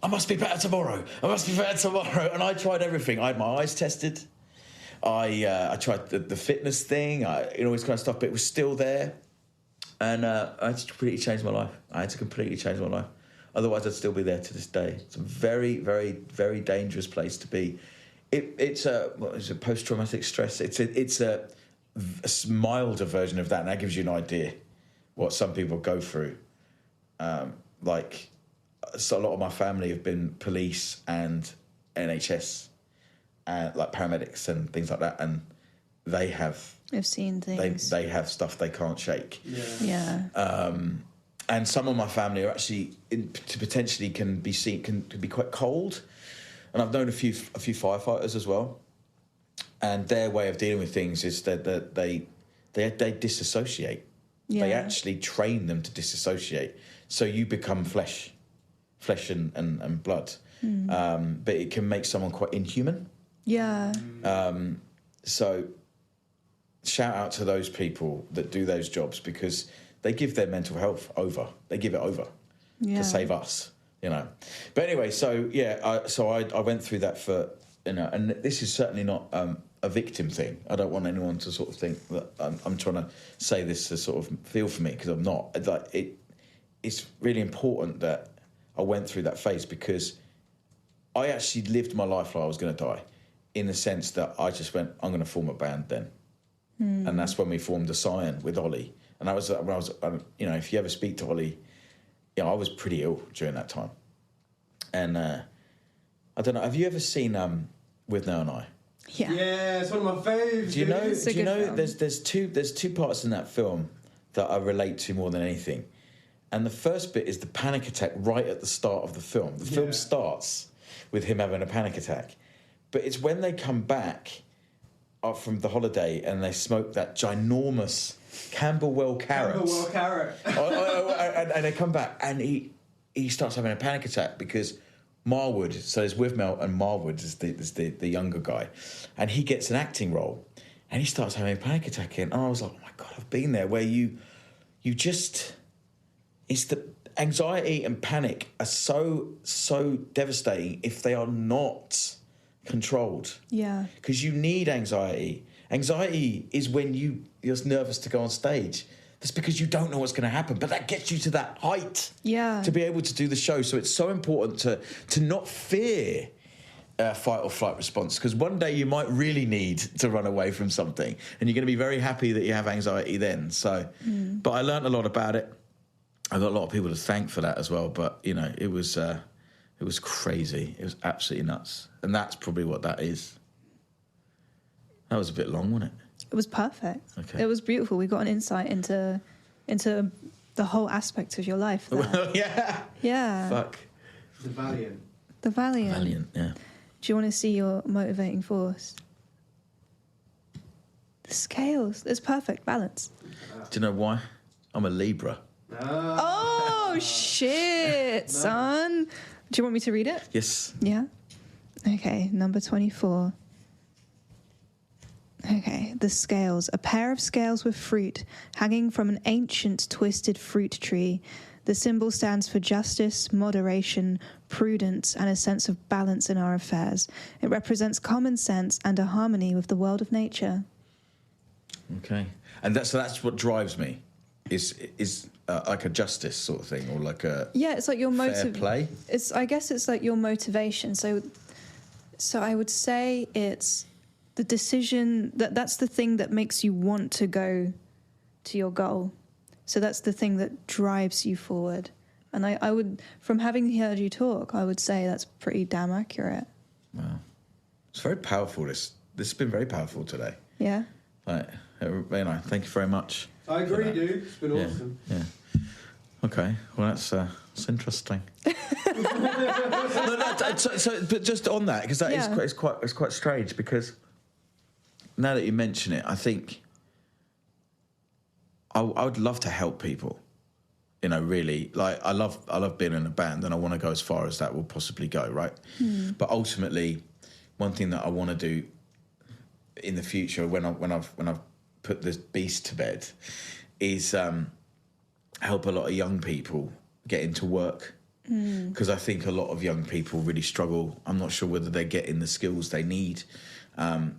B: I must be better tomorrow. I must be better tomorrow. And I tried everything. I had my eyes tested. I tried the fitness thing, all this kind of stuff, but it was still there. And I had to completely change my life. Otherwise, I'd still be there to this day. It's a very, very, very dangerous place to be. It's a post-traumatic stress. It's a milder version of that, and that gives you an idea what some people go through. So a lot of my family have been police and NHS, and like paramedics and things like that, and
A: I've seen things.
B: They have stuff they can't shake.
A: Yeah.
B: And some of my family are actually potentially can be quite cold, and I've known a few firefighters as well, and their way of dealing with things is that they disassociate. Yeah. They actually train them to disassociate, so you become flesh and blood. But it can make someone quite inhuman.
A: Yeah.
B: So shout out to those people that do those jobs, because they give their mental health over. They give it over to save us, But anyway, so yeah, I went through that for, and this is certainly not a victim thing. I don't want anyone to sort of think that I'm trying to say this to sort of feel for me, because I'm not. It's really important that I went through that phase, because I actually lived my life like I was going to die, in the sense that I just went, I'm going to form a band then. And that's when we formed the Cyan with Ollie. And that was when I was, if you ever speak to Ollie, I was pretty ill during that time. And I don't know, have you ever seen With Now and I?
A: Yeah.
C: Yeah, it's one of my faves.
B: Do you know?
A: Film.
B: There's two parts in that film that I relate to more than anything. And the first bit is the panic attack right at the start of the film. The film starts with him having a panic attack, but it's when they come back from the holiday and they smoke that ginormous Camberwell carrot. And they come back, and he starts having a panic attack because Marwood, so there's Withmell and Marwood is the younger guy, and he gets an acting role, and he starts having a panic attack and I was like, oh my God, I've been there, where you just, it's the anxiety and panic are so devastating if they are not controlled.
A: Yeah.
B: Because you need anxiety. Anxiety is when you're nervous to go on stage. That's because you don't know what's going to happen, but that gets you to that height.
A: Yeah.
B: To be able to do the show. So it's so important to not fear fight or flight response, because one day you might really need to run away from something, and you're going to be very happy that you have anxiety then. So, but I learned a lot about it. I got a lot of people to thank for that as well. But you know, it was crazy. It was absolutely nuts, and that's probably what that is. That was a bit long, wasn't it?
A: It was perfect.
B: Okay.
A: It was beautiful. We got an insight into the whole aspect of your life there.
B: Well, yeah.
A: Yeah.
B: Fuck.
C: The Valiant.
A: The Valiant.
B: Valiant, yeah.
A: Do you want to see your motivating force? The scales. There's perfect balance.
B: Do you know why? I'm a Libra.
A: Oh, shit, son. Do you want me to read it?
B: Yes.
A: Yeah? Okay, number 24. Okay, the scales. A pair of scales with fruit hanging from an ancient twisted fruit tree. The symbol stands for justice, moderation, prudence, and a sense of balance in our affairs. It represents common sense and a harmony with the world of nature.
B: Okay. And that's what drives me, is like a justice sort of thing, or like a
A: It's like your
B: fair play.
A: I guess it's like your motivation. So I would say it's the decision that's the thing that makes you want to go to your goal. So that's the thing that drives you forward. And I would, from having heard you talk, I would say that's pretty damn accurate.
B: Wow. It's very powerful. This has been very powerful today.
A: Yeah.
B: Like, you know, thank you very much.
C: I agree, dude. It's been awesome.
B: Yeah. Okay. Well, that's interesting. But just on that, because it's quite strange. Because now that you mention it, I think I would love to help people. You know, really, like I love being in a band, and I want to go as far as that will possibly go, right? But ultimately, one thing that I want to do in the future, when I've put this beast to bed, is help a lot of young people get into work, because I think a lot of young people really struggle. I'm not sure whether they're getting the skills they need, and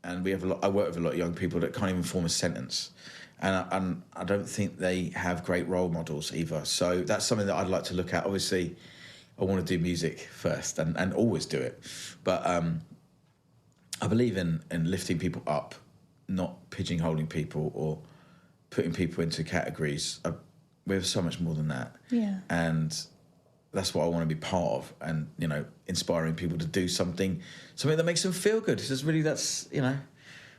B: I work with a lot of young people that can't even form a sentence. And I don't think they have great role models either. So that's something that I'd like to look at. Obviously, I want to do music first and always do it. But I believe in lifting people up, not pigeonholing people or putting people into categories. We have so much more than that.
A: Yeah.
B: And that's what I want to be part of. And, you know, inspiring people to do something that makes them feel good. That's, you know,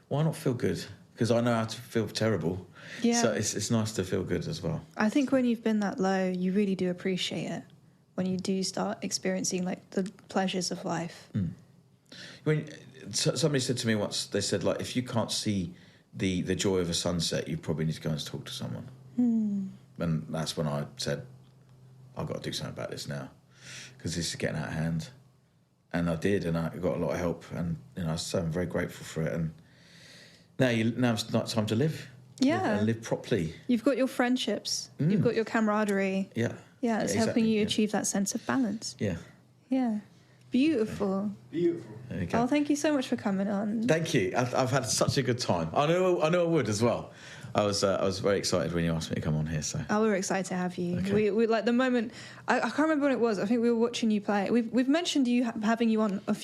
B: why not feel good? Because I know how to feel terrible.
A: Yeah.
B: So it's nice to feel good as well.
A: I think when you've been that low, you really do appreciate it. When you do start experiencing like the pleasures of life.
B: When somebody said to me once, they said, like, if you can't see the joy of a sunset, you probably need to go and talk to someone. And that's when I said, I've got to do something about this now, because this is getting out of hand. And I did, and I got a lot of help, and you know, I'm very grateful for it. And now it's not time to live.
A: Yeah.
B: Live properly.
A: You've got your friendships. You've got your camaraderie.
B: Yeah.
A: Yeah, it's helping you achieve that sense of balance.
B: Yeah.
A: Yeah. Beautiful.
C: Beautiful.
B: There you go.
A: Oh, thank you so much for coming on.
B: Thank you. I've had such a good time. I know I would as well. I was very excited when you asked me to come on here. So
A: we're excited to have you.
B: Okay.
A: We like the moment. I can't remember when it was. I think we were watching you play. We've mentioned you having you on quite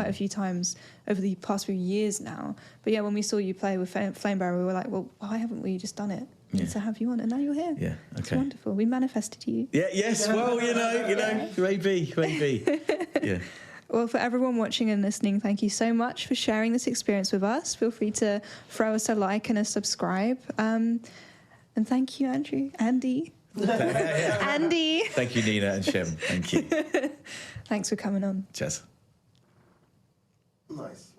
A: a few times over the past few years now. But yeah, when we saw you play with Flamebearer, we were like, well, why haven't we just done it? We need to have you on, and now you're here.
B: Yeah. Okay.
A: It's wonderful. We manifested you.
B: Yeah. Yes. Well, you know, maybe. Yeah.
A: Well, for everyone watching and listening, thank you so much for sharing this experience with us. Feel free to throw us a like and a subscribe. And thank you, Andy. Andy.
B: Thank you, Nina and Shem. Thank you.
A: Thanks for coming on.
B: Cheers.
C: Nice.